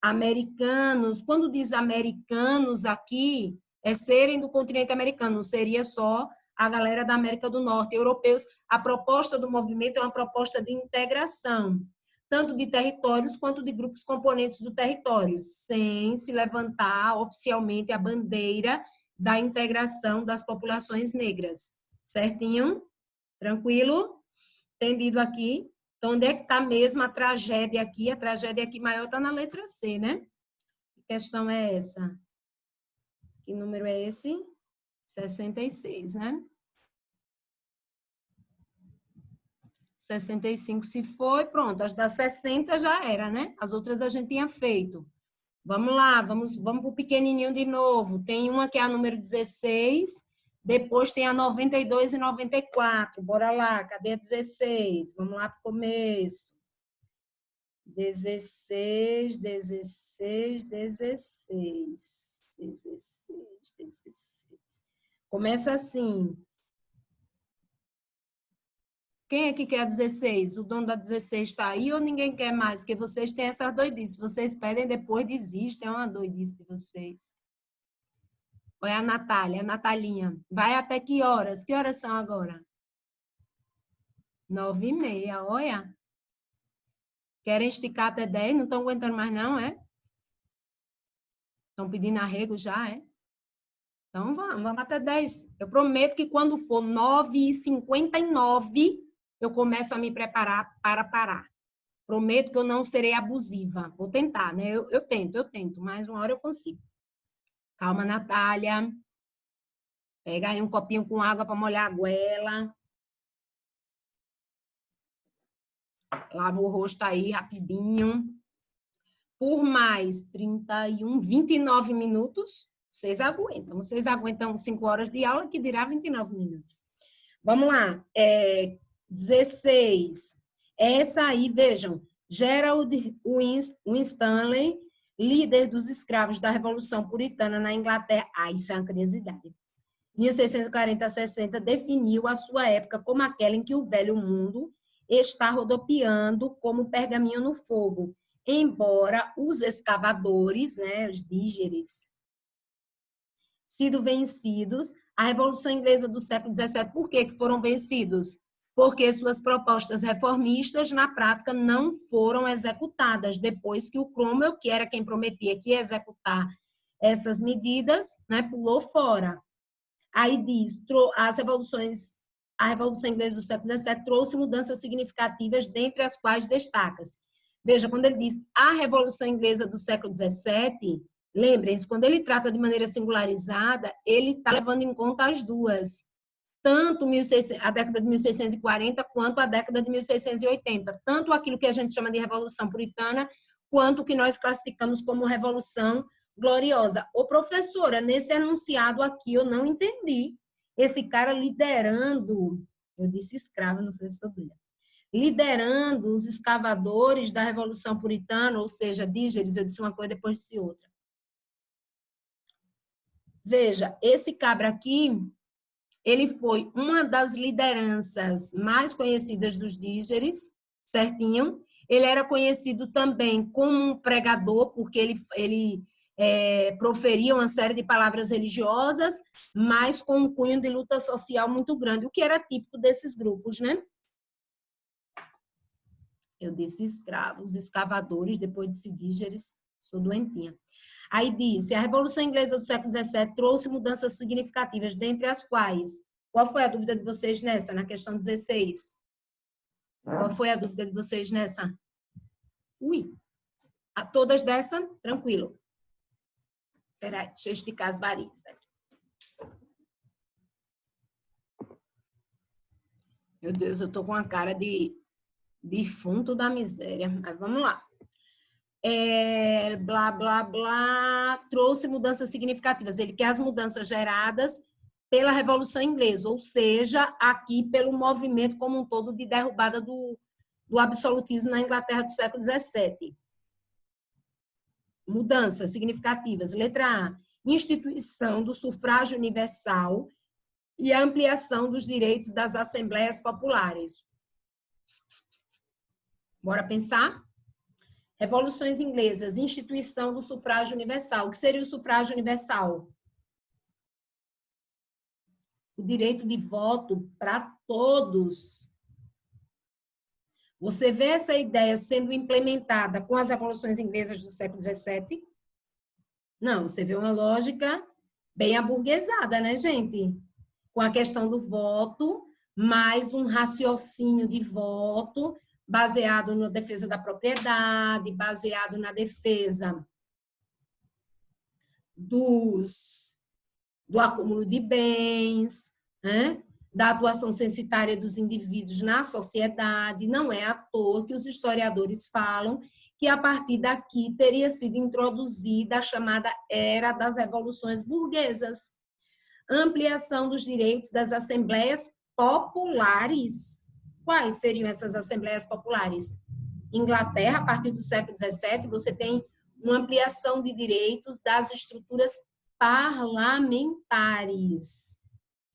Americanos, quando diz americanos aqui, é serem do continente americano, não seria só a galera da América do Norte, europeus. A proposta do movimento é uma proposta de integração, tanto de territórios quanto de grupos componentes do território, sem se levantar oficialmente a bandeira da integração das populações negras. Certinho? Tranquilo? Entendido aqui? Então, onde é que está mesmo a tragédia aqui? A tragédia aqui maior está na letra C, né? Que questão é essa? Que número é esse? 66, né? 65 se foi, pronto. As das 60 já era, né? As outras a gente tinha feito. Vamos lá, vamos para o pequenininho de novo. Tem uma que é a número 16, depois tem a 92 e 94. Bora lá, cadê a 16? Vamos lá para o começo. 16, 16, 16. 16, 16. Começa assim. Quem é que quer a 16? O dono da 16 está aí ou ninguém quer mais? Porque vocês têm essa doidice. Vocês pedem, depois desistem. É uma doidice de vocês. Olha a Natália, a Natalinha. Vai até que horas? Que horas são agora? 9h30, olha. Querem esticar até 10? Não estão aguentando mais não, é? Estão pedindo arrego já, é? Então vamos até 10. Eu prometo que quando for 9h59, eu começo a me preparar para parar. Prometo que eu não serei abusiva. Vou tentar, né? Eu tento, mas uma hora eu consigo. Calma, Natália. Pega aí um copinho com água para molhar a goela. Lava o rosto aí rapidinho. Por mais 31, 29 minutos, vocês aguentam. Vocês aguentam 5 horas de aula, que dirá 29 minutos. Vamos lá. 16. Essa aí, vejam, Gerald Winstanley, líder dos escravos da Revolução Puritana na Inglaterra. Isso é uma curiosidade. 1640 a 60, definiu a sua época como aquela em que o velho mundo está rodopiando como pergaminho no fogo, embora os escavadores, né, os dígeres, sido vencidos. A Revolução Inglesa do século XVII, por que foram vencidos? Porque suas propostas reformistas, na prática, não foram executadas, depois que o Cromwell, que era quem prometia que ia executar essas medidas, né, pulou fora. Aí diz, a Revolução Inglesa do século XVII trouxe mudanças significativas, dentre as quais destaca-se. Veja, quando ele diz a Revolução Inglesa do século XVII, lembrem-se, quando ele trata de maneira singularizada, ele está levando em conta as duas, tanto a década de 1640 quanto a década de 1680, tanto aquilo que a gente chama de Revolução Puritana, quanto o que nós classificamos como Revolução Gloriosa. Ô, professora, nesse enunciado aqui eu não entendi. Esse cara liderando, eu disse escravo, não professor dele, liderando os escavadores da Revolução Puritana, ou seja, dígeres, eu disse uma coisa, depois disse outra. Veja, esse cabra aqui, ele foi uma das lideranças mais conhecidas dos dígeres, certinho? Ele era conhecido também como um pregador, porque ele proferia uma série de palavras religiosas, mas com um cunho de luta social muito grande, o que era típico desses grupos, né? Eu disse escravos, escavadores, depois disse dígeres. Sou doentinha. Aí disse, a Revolução Inglesa do século XVII trouxe mudanças significativas, dentre as quais... Qual foi a dúvida de vocês nessa, na questão 16? Qual foi a dúvida de vocês nessa? Ui! A todas dessa? Tranquilo. Espera aí, deixa eu esticar as varizes aqui. Meu Deus, eu tô com a cara de defunto da miséria. Mas vamos lá. Blá, blá, blá, trouxe mudanças significativas. Ele quer as mudanças geradas pela Revolução Inglesa, ou seja, aqui pelo movimento como um todo de derrubada do absolutismo na Inglaterra do século XVII. Mudanças significativas. Letra A, instituição do sufrágio universal e a ampliação dos direitos das assembleias populares. Bora pensar? Revoluções inglesas, instituição do sufrágio universal. O que seria o sufrágio universal? O direito de voto para todos. Você vê essa ideia sendo implementada com as revoluções inglesas do século XVII? Não, você vê uma lógica bem aburguesada, né, gente? Com a questão do voto, mais um raciocínio de voto baseado na defesa da propriedade, baseado na defesa do acúmulo de bens, né? Da atuação censitária dos indivíduos na sociedade. Não é à toa que os historiadores falam que a partir daqui teria sido introduzida a chamada Era das Revoluções Burguesas. Ampliação dos direitos das assembleias populares. Quais seriam essas assembleias populares? Inglaterra, a partir do século XVII, você tem uma ampliação de direitos das estruturas parlamentares,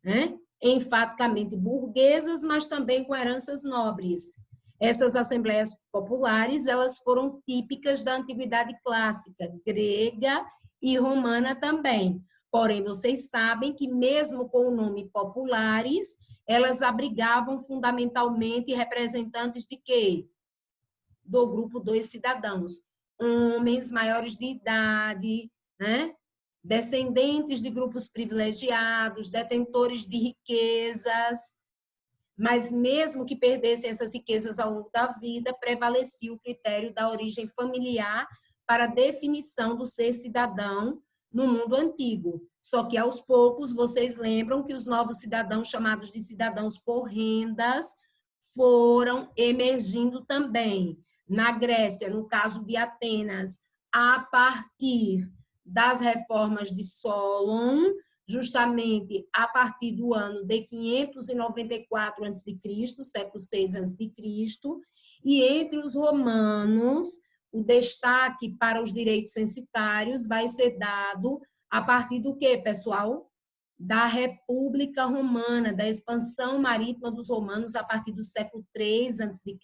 né? Enfaticamente burguesas, mas também com heranças nobres. Essas assembleias populares, elas foram típicas da antiguidade clássica, grega e romana também. Porém, vocês sabem que mesmo com o nome populares, elas abrigavam fundamentalmente representantes de quê? Do grupo dos cidadãos. Homens maiores de idade, né? Descendentes de grupos privilegiados, detentores de riquezas, mas mesmo que perdessem essas riquezas ao longo da vida, prevalecia o critério da origem familiar para a definição do ser cidadão no mundo antigo. Só que aos poucos vocês lembram que os novos cidadãos, chamados de cidadãos por rendas, foram emergindo também. Na Grécia, no caso de Atenas, a partir das reformas de Solon, justamente a partir do ano de 594 a.C., século VI a.C., e entre os romanos, o destaque para os direitos censitários vai ser dado a partir do quê, pessoal? Da República Romana, da expansão marítima dos romanos a partir do século III a.C.,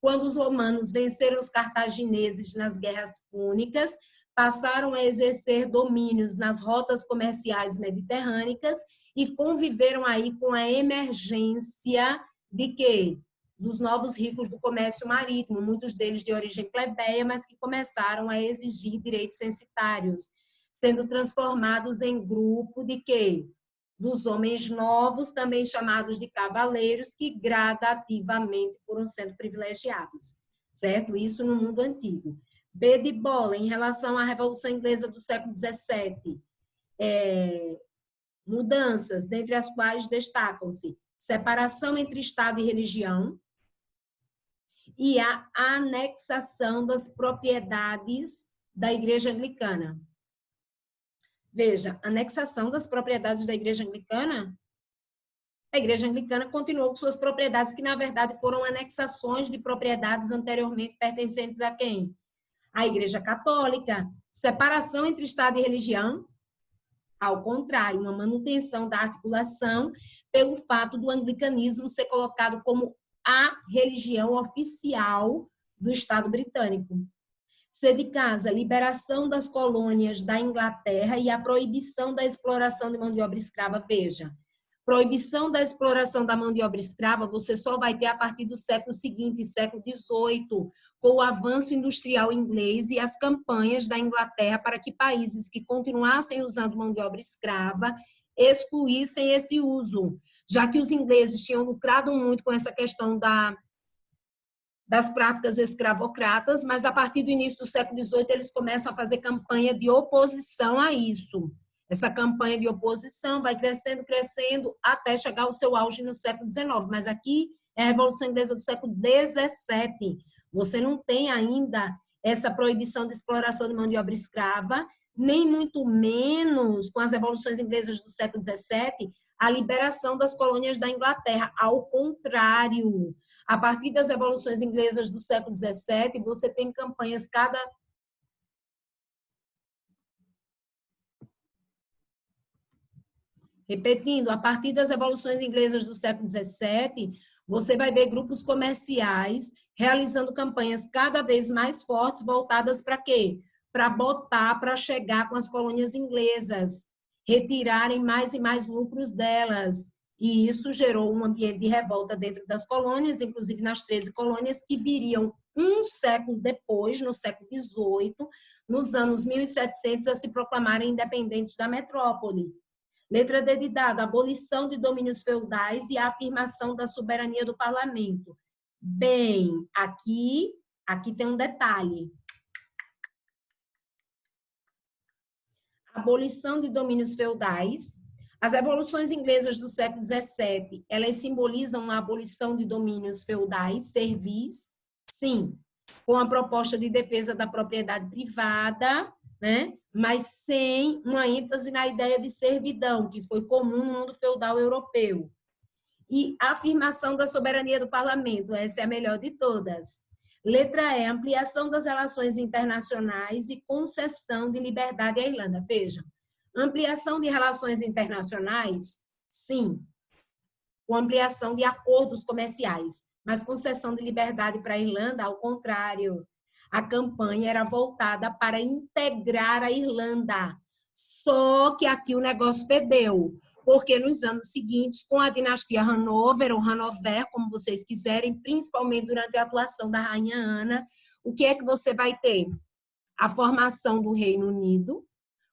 quando os romanos venceram os cartagineses nas guerras púnicas, passaram a exercer domínios nas rotas comerciais mediterrâneas e conviveram aí com a emergência de quê? Dos novos ricos do comércio marítimo, muitos deles de origem plebeia, mas que começaram a exigir direitos censitários, sendo transformados em grupo de quê? Dos homens novos, também chamados de cavaleiros, que gradativamente foram sendo privilegiados, certo? Isso no mundo antigo. B de bola, em relação à Revolução Inglesa do século XVII, mudanças, dentre as quais destacam-se separação entre Estado e religião e a anexação das propriedades da Igreja Anglicana. Veja, anexação das propriedades da Igreja Anglicana, a Igreja Anglicana continuou com suas propriedades, que na verdade foram anexações de propriedades anteriormente pertencentes a quem? A Igreja Católica. Separação entre Estado e religião, ao contrário, uma manutenção da articulação pelo fato do anglicanismo ser colocado como a religião oficial do Estado britânico. C de casa, liberação das colônias da Inglaterra e a proibição da exploração de mão de obra escrava. Veja, Proibição da exploração da mão de obra escrava você só vai ter a partir do século seguinte, século XVIII, com o avanço industrial inglês e as campanhas da Inglaterra para que países que continuassem usando mão de obra escrava excluíssem esse uso, já que os ingleses tinham lucrado muito com essa questão das práticas escravocratas, mas a partir do início do século XVIII eles começam a fazer campanha de oposição a isso. Essa campanha de oposição vai crescendo, crescendo, até chegar ao seu auge no século XIX. Mas aqui é a Revolução Inglesa do século XVII. Você não tem ainda essa proibição de exploração de mão de obra escrava, nem muito menos, com as revoluções inglesas do século XVII, a liberação das colônias da Inglaterra. Ao contrário, a partir das revoluções inglesas do século XVII, você tem campanhas Repetindo, a partir das revoluções inglesas do século XVII, você vai ver grupos comerciais realizando campanhas cada vez mais fortes, voltadas para quê? Para chegar com as colônias inglesas, retirarem mais e mais lucros delas. E isso gerou um ambiente de revolta dentro das colônias, inclusive nas 13 colônias, que viriam um século depois, no século XVIII, nos anos 1700, a se proclamarem independentes da metrópole. Letra D de dado, abolição de domínios feudais e a afirmação da soberania do parlamento. Bem, aqui tem um detalhe. Abolição de domínios feudais. As revoluções inglesas do século XVII, elas simbolizam a abolição de domínios feudais, servis, sim, com a proposta de defesa da propriedade privada, né? Mas sem uma ênfase na ideia de servidão, que foi comum no mundo feudal europeu. E a afirmação da soberania do parlamento, essa é a melhor de todas. Letra E, ampliação das relações internacionais e concessão de liberdade à Irlanda. Vejam, ampliação de relações internacionais, sim, com ampliação de acordos comerciais, mas concessão de liberdade para a Irlanda, ao contrário. A campanha era voltada para integrar a Irlanda. Só que aqui o negócio fedeu, porque nos anos seguintes, com a dinastia Hanover, ou Hanover, como vocês quiserem, principalmente durante a atuação da Rainha Ana, o que é que você vai ter? A formação do Reino Unido,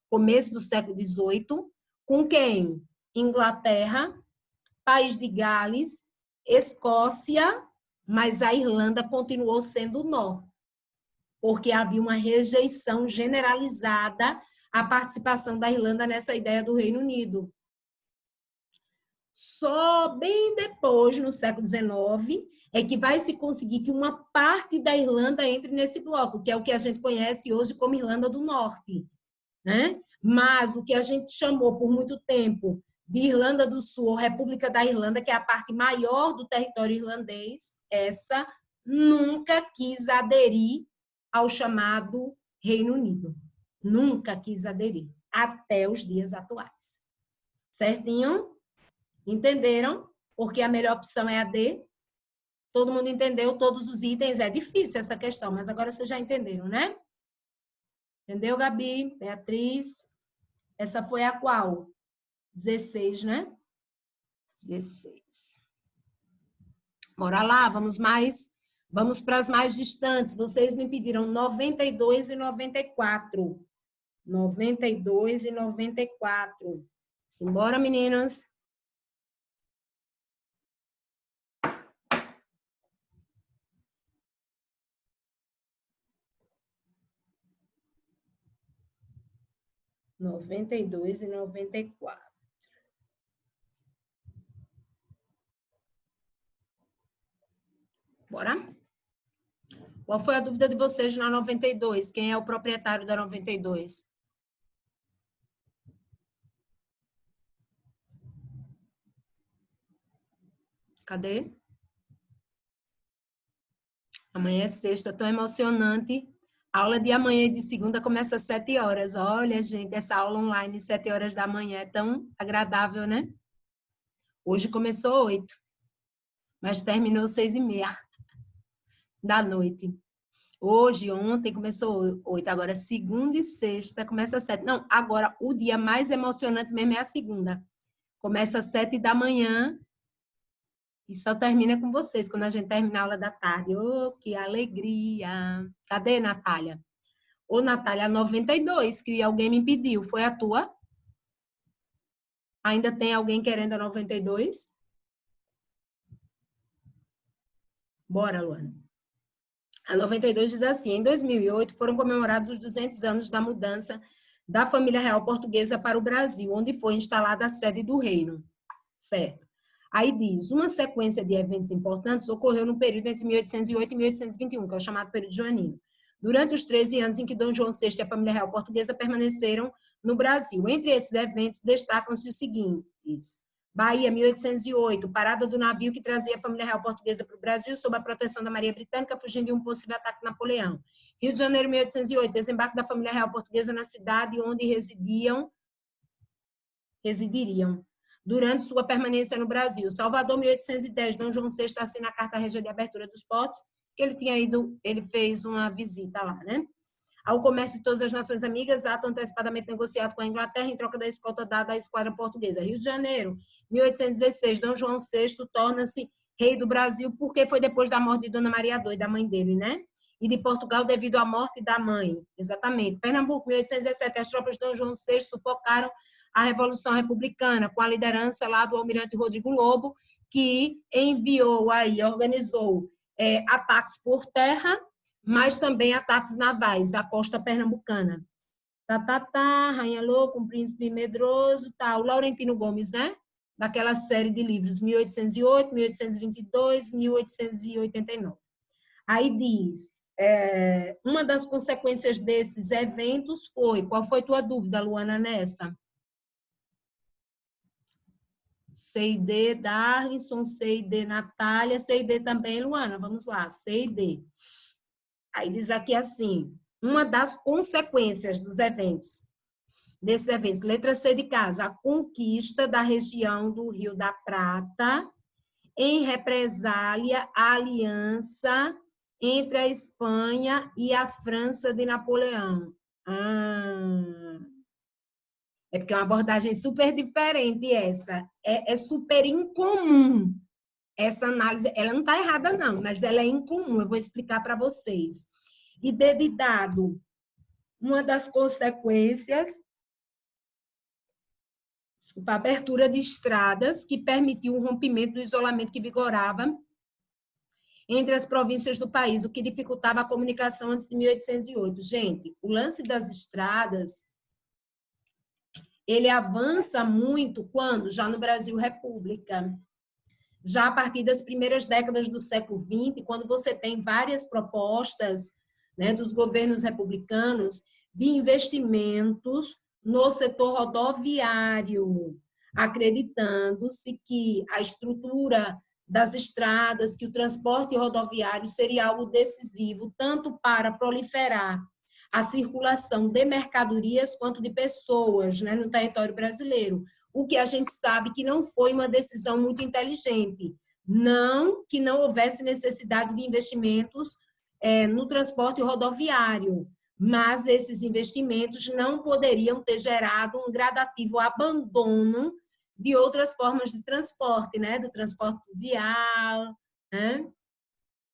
começo do século XVIII, com quem? Inglaterra, País de Gales, Escócia, mas a Irlanda continuou sendo nó, porque havia uma rejeição generalizada à participação da Irlanda nessa ideia do Reino Unido. Só bem depois, no século XIX, é que vai se conseguir que uma parte da Irlanda entre nesse bloco, que é o que a gente conhece hoje como Irlanda do Norte, né? Mas o que a gente chamou por muito tempo de Irlanda do Sul, ou República da Irlanda, que é a parte maior do território irlandês, essa nunca quis aderir ao chamado Reino Unido. Nunca quis aderir, até os dias atuais. Certinho? Entenderam? Porque a melhor opção é a D. Todo mundo entendeu todos os itens? É difícil essa questão, mas agora vocês já entenderam, né? Entendeu, Gabi? Beatriz? Essa foi a qual? 16, né? 16. Bora lá, vamos para as mais distantes. Vocês me pediram 92 e 94. 92 e 94. Simbora, meninas. Noventa e dois e 94. Bora? Qual foi a dúvida de vocês na 92? Quem é o proprietário da 92? Cadê? Amanhã é sexta, tão emocionante. A aula de amanhã e de segunda começa às 7 horas. Olha, gente, essa aula online, 7 horas da manhã, é tão agradável, né? Hoje começou 8, mas terminou 6h30 da noite. Hoje, ontem começou 8, agora segunda e sexta começa às 7. Não, agora o dia mais emocionante mesmo é a segunda. Começa às 7 da manhã e só termina com vocês, quando a gente termina a aula da tarde. Oh, que alegria! Cadê, Natália? Ô, Natália, 92, que alguém me pediu. Foi a tua? Ainda tem alguém querendo a 92? Bora, Luana. A 92 diz assim: em 2008 foram comemorados os 200 anos da mudança da família real portuguesa para o Brasil, onde foi instalada a sede do reino. Certo. Aí diz, uma sequência de eventos importantes ocorreu no período entre 1808 e 1821, que é o chamado período joanino, durante os 13 anos em que Dom João VI e a família real portuguesa permaneceram no Brasil. Entre esses eventos, destacam-se os seguintes: Bahia, 1808, parada do navio que trazia a família real portuguesa para o Brasil sob a proteção da Marinha Britânica, fugindo de um possível ataque de Napoleão. Rio de Janeiro, 1808, desembarque da família real portuguesa na cidade onde residiriam durante sua permanência no Brasil. Salvador, 1810, Dom João VI assina a Carta Régia de Abertura dos Portos, que ele fez uma visita lá, né? Ao comércio de todas as nações amigas, ato antecipadamente negociado com a Inglaterra em troca da escolta dada à esquadra portuguesa. Rio de Janeiro, 1816, Dom João VI torna-se rei do Brasil, porque foi depois da morte de Dona Maria II, da mãe dele, né? E de Portugal devido à morte da mãe, exatamente. Pernambuco, 1817, as tropas de Dom João VI sufocaram a Revolução Republicana, com a liderança lá do almirante Rodrigo Lobo, que enviou aí, organizou ataques por terra, mas também ataques navais, à costa pernambucana. Rainha Louca, um príncipe medroso, tal. Laurentino Gomes, né? Daquela série de livros, 1808, 1822, 1889. Aí diz, uma das consequências desses eventos foi, qual foi tua dúvida, Luana, nessa? C&D, Darlinson, C&D, Natália, C&D também, Luana, vamos lá, C&D. Aí diz aqui assim, uma das consequências desses eventos, letra C de casa, a conquista da região do Rio da Prata, em represália à aliança entre a Espanha e a França de Napoleão. É porque é uma abordagem super diferente essa. É super incomum essa análise. Ela não está errada, não, mas ela é incomum. Eu vou explicar para vocês. E dedicado, uma das consequências, a abertura de estradas que permitiu o rompimento do isolamento que vigorava entre as províncias do país, o que dificultava a comunicação antes de 1808. Gente, o lance das estradas ele avança muito quando, já no Brasil República, já a partir das primeiras décadas do século XX, quando você tem várias propostas, né, dos governos republicanos de investimentos no setor rodoviário, acreditando-se que a estrutura das estradas, que o transporte rodoviário seria algo decisivo, tanto para proliferar a circulação de mercadorias quanto de pessoas, né, no território brasileiro. O que a gente sabe que não foi uma decisão muito inteligente. Não que não houvesse necessidade de investimentos no transporte rodoviário, mas esses investimentos não poderiam ter gerado um gradativo abandono de outras formas de transporte, né, do transporte vial, né,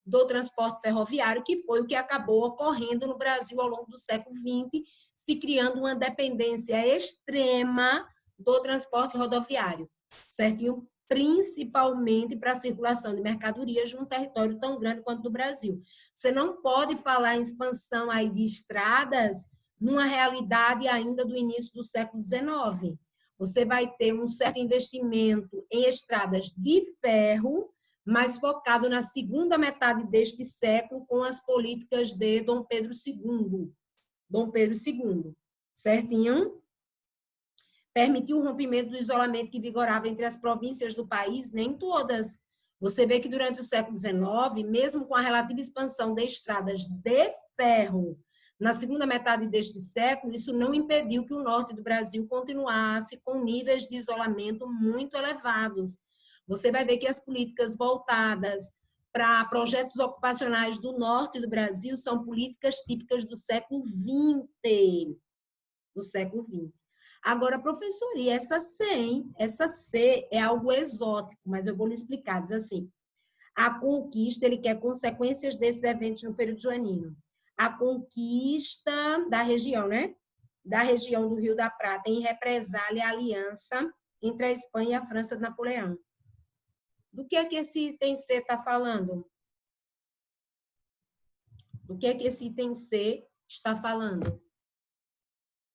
do transporte ferroviário, que foi o que acabou ocorrendo no Brasil ao longo do século XX, se criando uma dependência extrema do transporte rodoviário, certinho? Principalmente para a circulação de mercadorias num território tão grande quanto o do Brasil. Você não pode falar em expansão aí de estradas numa realidade ainda do início do século XIX. Você vai ter um certo investimento em estradas de ferro, mas focado na segunda metade deste século com as políticas de Dom Pedro II. Dom Pedro II, certinho? Permitiu o rompimento do isolamento que vigorava entre as províncias do país, nem todas. Você vê que durante o século XIX, mesmo com a relativa expansão de estradas de ferro, na segunda metade deste século, isso não impediu que o norte do Brasil continuasse com níveis de isolamento muito elevados. Você vai ver que as políticas voltadas para projetos ocupacionais do norte do Brasil são políticas típicas do século XX. Do século XX. Agora, professor, e essa C, hein? Essa C é algo exótico, mas eu vou lhe explicar. Diz assim, a conquista, ele quer consequências desses eventos no período joanino. A conquista da região, né? Da região do Rio da Prata, em represália à aliança entre a Espanha e a França de Napoleão. Do que é que esse item C está falando? Do que é que esse item C está falando?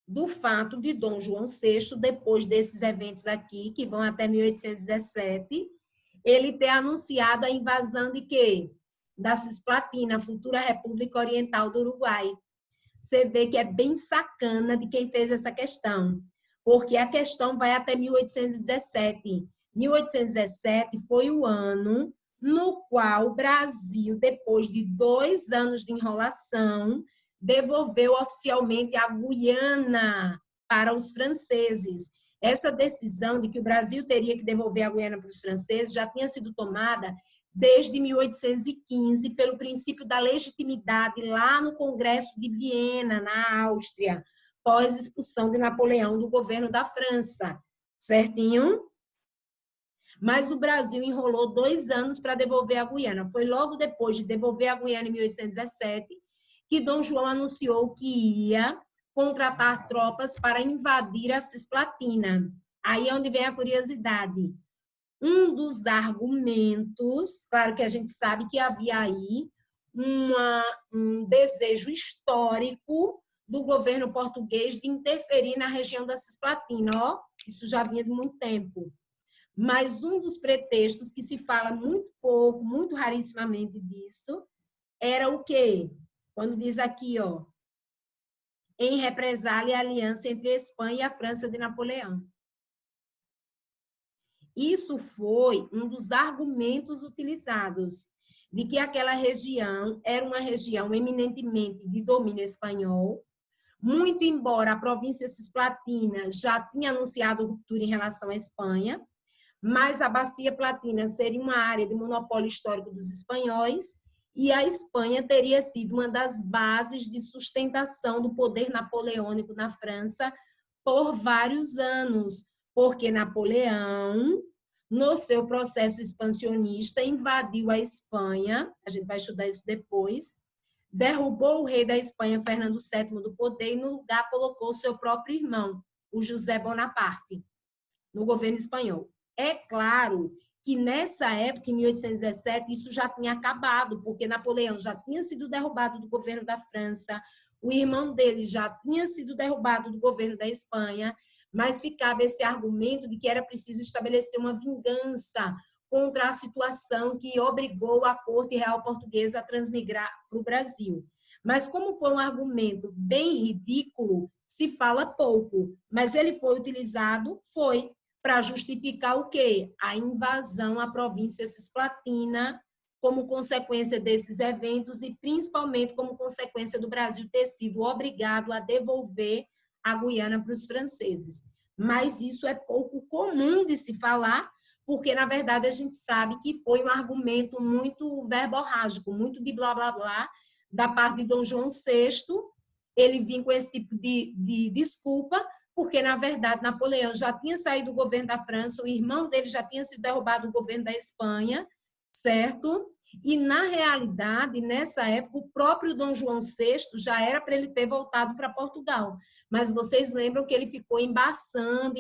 Do fato de Dom João VI, depois desses eventos aqui, que vão até 1817, ele ter anunciado a invasão de quê? Da Cisplatina, futura República Oriental do Uruguai. Você vê que é bem sacana de quem fez essa questão, porque a questão vai até 1817. 1817 foi o ano no qual o Brasil, depois de 2 anos de enrolação, devolveu oficialmente a Guiana para os franceses. Essa decisão de que o Brasil teria que devolver a Guiana para os franceses já tinha sido tomada desde 1815 pelo princípio da legitimidade lá no Congresso de Viena, na Áustria, pós expulsão de Napoleão do governo da França. Certinho? Mas o Brasil enrolou 2 anos para devolver a Guiana. Foi logo depois de devolver a Guiana em 1817 que Dom João anunciou que ia contratar tropas para invadir a Cisplatina. Aí é onde vem a curiosidade. Um dos argumentos, claro que a gente sabe que havia aí um desejo histórico do governo português de interferir na região da Cisplatina. Ó, isso já vinha de muito tempo. Mas um dos pretextos que se fala muito pouco, muito rarissimamente disso, era o quê? Quando diz aqui, ó, em represália a aliança entre a Espanha e a França de Napoleão. Isso foi um dos argumentos utilizados, de que aquela região era uma região eminentemente de domínio espanhol, muito embora a província cisplatina já tinha anunciado ruptura em relação à Espanha, mas a Bacia Platina seria uma área de monopólio histórico dos espanhóis e a Espanha teria sido uma das bases de sustentação do poder napoleônico na França por vários anos, porque Napoleão, no seu processo expansionista, invadiu a Espanha, a gente vai estudar isso depois, derrubou o rei da Espanha, Fernando VII, do poder e no lugar colocou seu próprio irmão, o José Bonaparte, no governo espanhol. É claro que nessa época, em 1817, isso já tinha acabado, porque Napoleão já tinha sido derrubado do governo da França, o irmão dele já tinha sido derrubado do governo da Espanha, mas ficava esse argumento de que era preciso estabelecer uma vingança contra a situação que obrigou a corte real portuguesa a transmigrar para o Brasil. Mas como foi um argumento bem ridículo, se fala pouco, mas ele foi utilizado, foi para justificar o quê? A invasão à província cisplatina como consequência desses eventos e principalmente como consequência do Brasil ter sido obrigado a devolver a Guiana para os franceses. Mas isso é pouco comum de se falar, porque, na verdade, a gente sabe que foi um argumento muito verborrágico, muito de blá, blá, blá, da parte de Dom João VI, ele vinha com esse tipo de desculpa, porque, na verdade, Napoleão já tinha saído do governo da França, o irmão dele já tinha sido derrubado do governo da Espanha, certo? E, na realidade, nessa época, o próprio Dom João VI já era para ele ter voltado para Portugal. Mas vocês lembram que ele ficou embaçando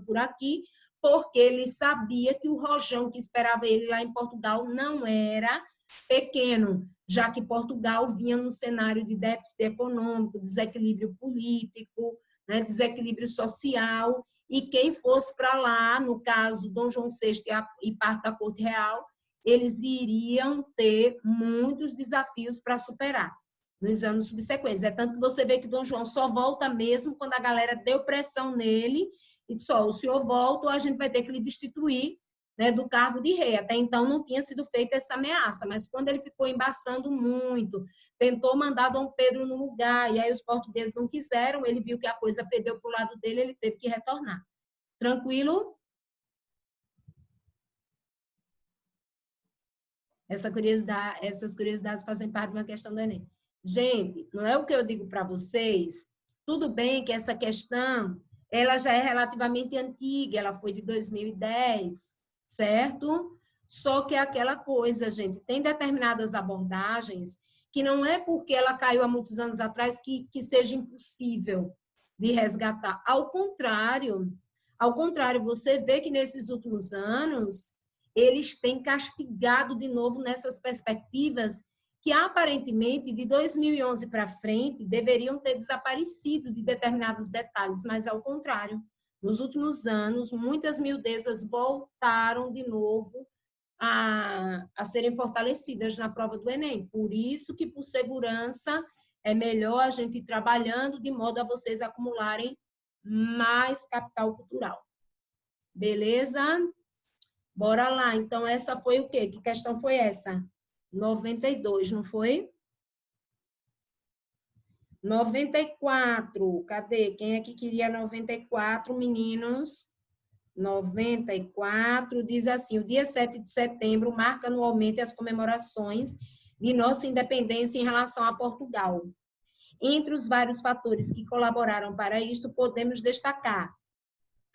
por aqui, porque ele sabia que o rojão que esperava ele lá em Portugal não era pequeno, já que Portugal vinha num cenário de déficit econômico, desequilíbrio político, né, desequilíbrio social, e quem fosse para lá, no caso Dom João VI e parte da corte real, eles iriam ter muitos desafios para superar nos anos subsequentes. É tanto que você vê que Dom João só volta mesmo quando a galera deu pressão nele e disse, ó, o senhor volta ou a gente vai ter que lhe destituir, né, do cargo de rei. Até então não tinha sido feita essa ameaça, mas quando ele ficou embaçando muito, tentou mandar Dom Pedro no lugar, e aí os portugueses não quiseram, ele viu que a coisa fedeu para o lado dele, ele teve que retornar. Tranquilo? Essas curiosidades fazem parte de uma questão do Enem. Gente, não é o que eu digo para vocês Tudo bem que essa questão, ela já é relativamente antiga, ela foi de 2010, certo? Só que é aquela coisa, gente, tem determinadas abordagens que não é porque ela caiu há muitos anos atrás que seja impossível de resgatar. Ao contrário, você vê que nesses últimos anos, eles têm castigado de novo nessas perspectivas que aparentemente de 2011 para frente deveriam ter desaparecido de determinados detalhes, mas ao contrário, nos últimos anos, muitas miudezas voltaram de novo a serem fortalecidas na prova do Enem. Por isso que, por segurança, é melhor a gente ir trabalhando de modo a vocês acumularem mais capital cultural. Beleza? Bora lá. Então, essa foi o quê? Que questão foi essa? 92, não foi? 94. Cadê? Quem é que queria 94, meninos? 94 diz assim: o dia 7 de setembro marca anualmente as comemorações de nossa independência em relação a Portugal. Entre os vários fatores que colaboraram para isto, podemos destacar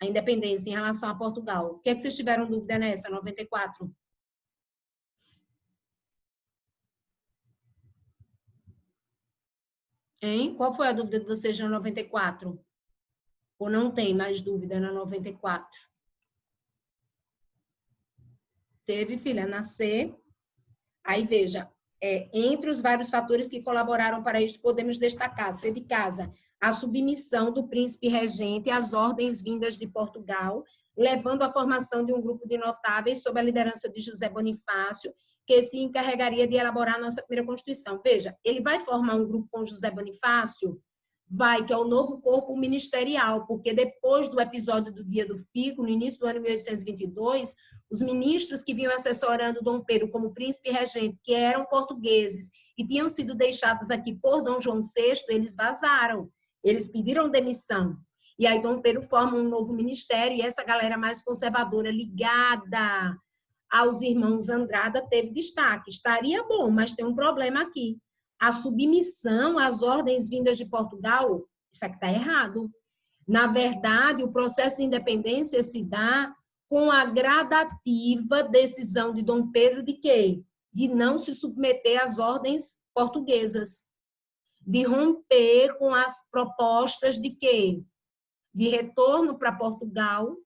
a independência em relação a Portugal. O que é que vocês tiveram dúvida nessa, 94? Hein? Qual foi a dúvida de vocês na 94? Ou não tem mais dúvida na 94? Teve, filha, nascer. Aí, veja, entre os vários fatores que colaboraram para isto, podemos destacar, C de casa, a submissão do príncipe regente às ordens vindas de Portugal, levando à formação de um grupo de notáveis sob a liderança de José Bonifácio, que se encarregaria de elaborar a nossa primeira Constituição. Veja, ele vai formar um grupo com José Bonifácio? Vai, que é o novo corpo ministerial, porque depois do episódio do Dia do Fico, no início do ano 1822, os ministros que vinham assessorando Dom Pedro como príncipe regente, que eram portugueses e tinham sido deixados aqui por Dom João VI, eles vazaram, eles pediram demissão. E aí Dom Pedro forma um novo ministério e essa galera mais conservadora ligada aos irmãos Andrada teve destaque. Estaria bom, mas tem um problema aqui. A submissão às ordens vindas de Portugal, isso aqui está errado. Na verdade, o processo de independência se dá com a gradativa decisão de Dom Pedro de quê? De não se submeter às ordens portuguesas, de romper com as propostas de quê? De retorno para Portugal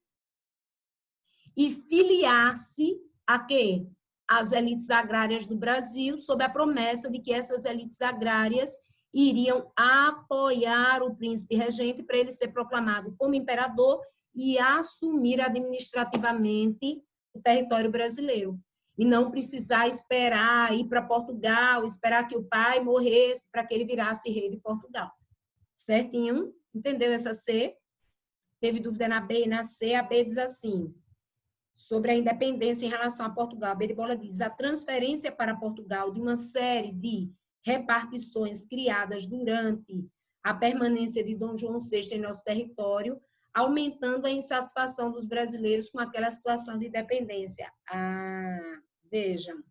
e filiar-se a quê? As elites agrárias do Brasil, sob a promessa de que essas elites agrárias iriam apoiar o príncipe regente para ele ser proclamado como imperador e assumir administrativamente o território brasileiro. E não precisar esperar ir para Portugal, esperar que o pai morresse para que ele virasse rei de Portugal. Certinho? Entendeu essa C? Teve dúvida na B e na C? A B diz assim: sobre a independência em relação a Portugal. A B de bola diz: a transferência para Portugal de uma série de repartições criadas durante a permanência de Dom João VI em nosso território, aumentando a insatisfação dos brasileiros com aquela situação de independência. Vejam.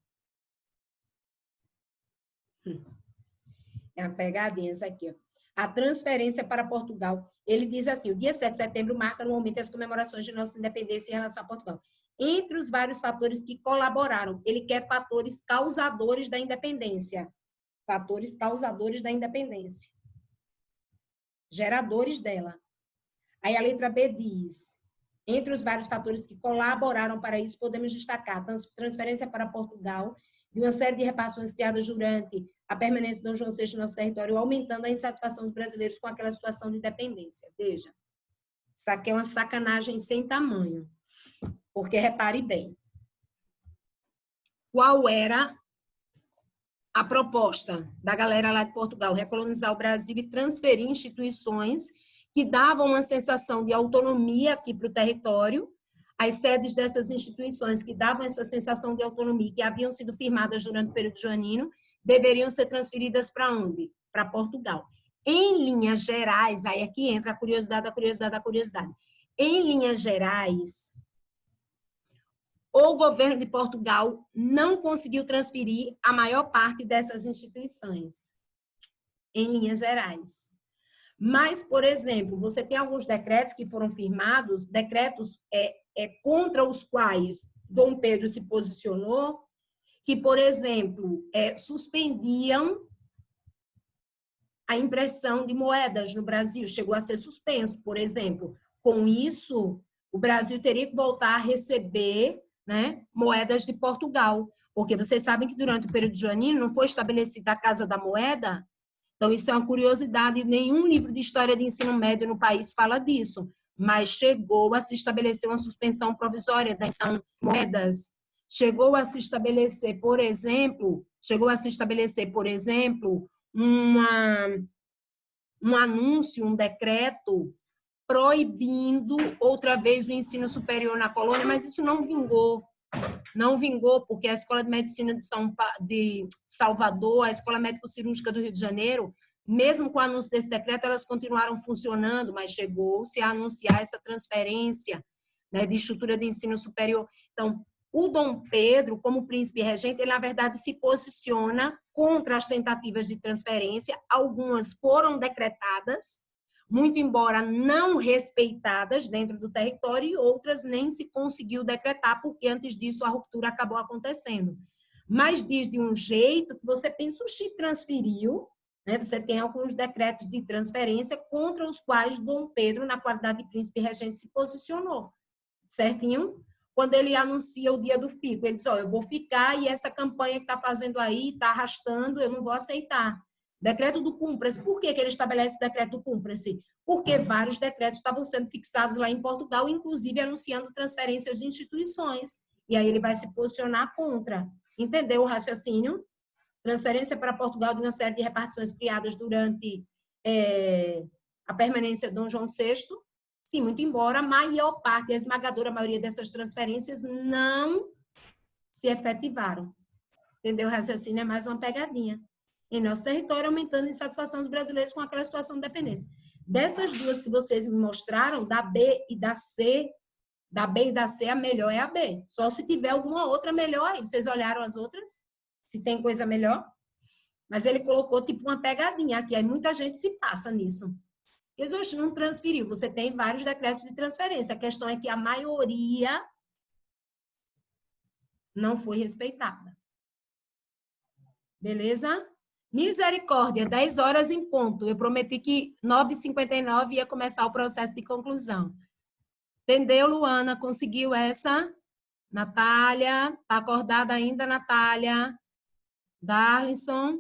É uma pegadinha essa aqui, ó. A transferência para Portugal. Ele diz assim: o dia 7 de setembro marca anualmente as comemorações de nossa independência em relação a Portugal. Entre os vários fatores que colaboraram, ele quer fatores causadores da independência. Fatores causadores da independência. Geradores dela. Aí a letra B diz: entre os vários fatores que colaboraram para isso, podemos destacar a transferência para Portugal de uma série de repartições criadas durante a permanência de Dom João VI no nosso território, aumentando a insatisfação dos brasileiros com aquela situação de independência. Veja, isso aqui é uma sacanagem sem tamanho, porque repare bem. Qual era a proposta da galera lá de Portugal? Recolonizar o Brasil e transferir instituições que davam uma sensação de autonomia aqui para o território. As sedes dessas instituições que davam essa sensação de autonomia, que haviam sido firmadas durante o período joanino, deveriam ser transferidas para onde? Para Portugal. Em linhas gerais, aí aqui entra a curiosidade, a curiosidade, a curiosidade. Em linhas gerais, o governo de Portugal não conseguiu transferir a maior parte dessas instituições. Em linhas gerais. Mas, por exemplo, você tem alguns decretos que foram firmados, decretos contra os quais Dom Pedro se posicionou, que, por exemplo, suspendiam a impressão de moedas no Brasil, chegou a ser suspenso, por exemplo. Com isso, o Brasil teria que voltar a receber, né, moedas de Portugal, porque vocês sabem que durante o período joanino não foi estabelecida a Casa da Moeda. Então, isso é uma curiosidade, nenhum livro de história de ensino médio no país fala disso, mas chegou a se estabelecer uma suspensão provisória da emissão de moedas, chegou a se estabelecer, por exemplo, um anúncio, um decreto proibindo outra vez o ensino superior na colônia, mas isso não vingou. Não vingou porque a Escola de Medicina de Salvador, a Escola Médico-Cirúrgica do Rio de Janeiro, mesmo com o anúncio desse decreto, elas continuaram funcionando, mas chegou-se a anunciar essa transferência, né, de estrutura de ensino superior. Então, o Dom Pedro, como príncipe regente, ele, na verdade, se posiciona contra as tentativas de transferência. Algumas foram decretadas, muito embora não respeitadas dentro do território, e outras nem se conseguiu decretar, porque antes disso a ruptura acabou acontecendo. Mas diz de um jeito que você pensa, o Xi transferiu, né? Você tem alguns decretos de transferência contra os quais Dom Pedro, na qualidade de príncipe regente, se posicionou. Certinho? Quando ele anuncia o dia do fico, ele diz, eu vou ficar e essa campanha que está fazendo aí, está arrastando, eu não vou aceitar. Decreto do cúmplice. Por que ele estabelece o decreto do cúmplice? Porque vários decretos estavam sendo fixados lá em Portugal, inclusive anunciando transferências de instituições. E aí ele vai se posicionar contra. Entendeu o raciocínio? Transferência para Portugal de uma série de repartições criadas durante a permanência de Dom João VI. Sim, muito embora a maior parte, a esmagadora maioria dessas transferências não se efetivaram. Entendeu? O raciocínio é mais uma pegadinha. Em nosso território, aumentando a insatisfação dos brasileiros com aquela situação de dependência. Dessas duas que vocês me mostraram, da B e da C, a melhor é a B. Só se tiver alguma outra melhor aí. Vocês olharam as outras? Se tem coisa melhor? Mas ele colocou tipo uma pegadinha aqui. Aí muita gente se passa nisso. Eles não transferiu. Você tem vários decretos de transferência. A questão é que a maioria não foi respeitada. Beleza? Misericórdia, 10 horas em ponto. Eu prometi que 9h59 ia começar o processo de conclusão. Entendeu, Luana? Conseguiu essa? Natália, tá acordada ainda, Natália? Darlinson?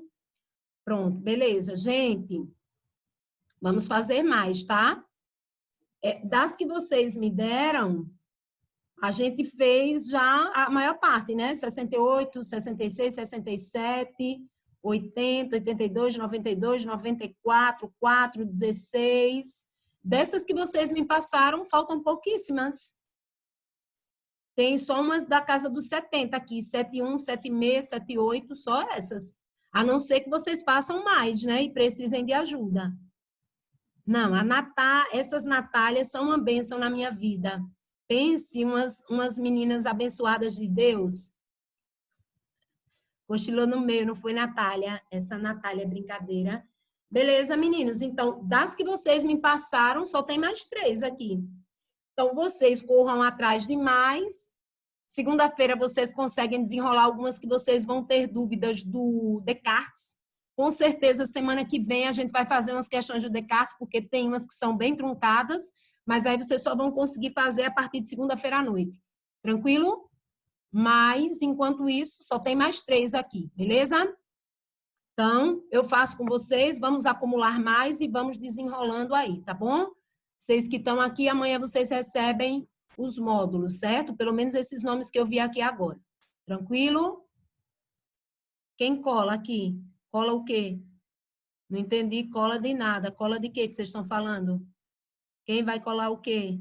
Pronto, beleza. Gente, vamos fazer mais, tá? Das que vocês me deram, a gente fez já a maior parte, né? 68, 66, 67... 80, 82, 92, 94, 4, 16. Dessas que vocês me passaram, faltam pouquíssimas. Tem só umas da casa dos 70 aqui, 71, 76, 78, só essas. A não ser que vocês façam mais, né? E precisem de ajuda. Não, essas Natálias são uma bênção na minha vida. Pense umas meninas abençoadas de Deus. Cochilou no meio, não foi Natália. Essa Natália é brincadeira. Beleza, meninos? Então, das que vocês me passaram, só tem mais 3 aqui. Então, vocês corram atrás de mais. Segunda-feira, vocês conseguem desenrolar algumas que vocês vão ter dúvidas do Descartes. Com certeza, semana que vem, a gente vai fazer umas questões do Descartes, porque tem umas que são bem truncadas, mas aí vocês só vão conseguir fazer a partir de segunda-feira à noite. Tranquilo? Mas, enquanto isso, só tem mais 3 aqui, beleza? Então, eu faço com vocês, vamos acumular mais e vamos desenrolando aí, tá bom? Vocês que estão aqui, amanhã vocês recebem os módulos, certo? Pelo menos esses nomes que eu vi aqui agora. Tranquilo? Quem cola aqui? Cola o quê? Não entendi, cola de nada. Cola de quê que vocês estão falando? Quem vai colar o quê?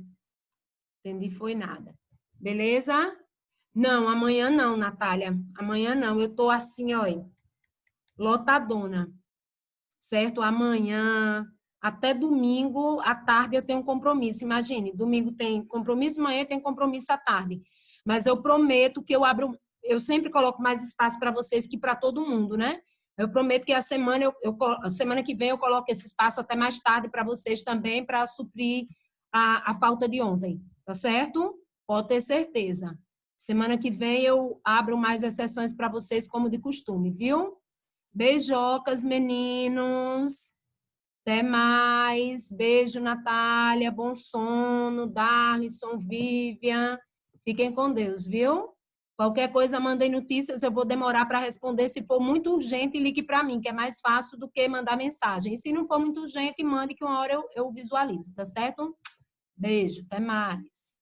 Entendi, foi nada. Beleza? Não, amanhã não, Natália. Amanhã não. Eu tô assim, ó, lotadona. Certo? Amanhã, até domingo, à tarde, eu tenho um compromisso. Imagine, domingo tem compromisso, amanhã tem compromisso à tarde. Mas eu prometo que eu sempre coloco mais espaço para vocês que para todo mundo, né? Eu prometo que a semana que vem eu coloco esse espaço até mais tarde para vocês também, para suprir a falta de ontem, tá certo? Pode ter certeza. Semana que vem eu abro mais exceções para vocês, como de costume, viu? Beijocas, meninos. Até mais. Beijo, Natália. Bom sono. Darlisson, Vivian. Fiquem com Deus, viu? Qualquer coisa, mandem notícias. Eu vou demorar para responder. Se for muito urgente, ligue para mim, que é mais fácil do que mandar mensagem. E se não for muito urgente, mande que uma hora eu visualizo, tá certo? Beijo, até mais.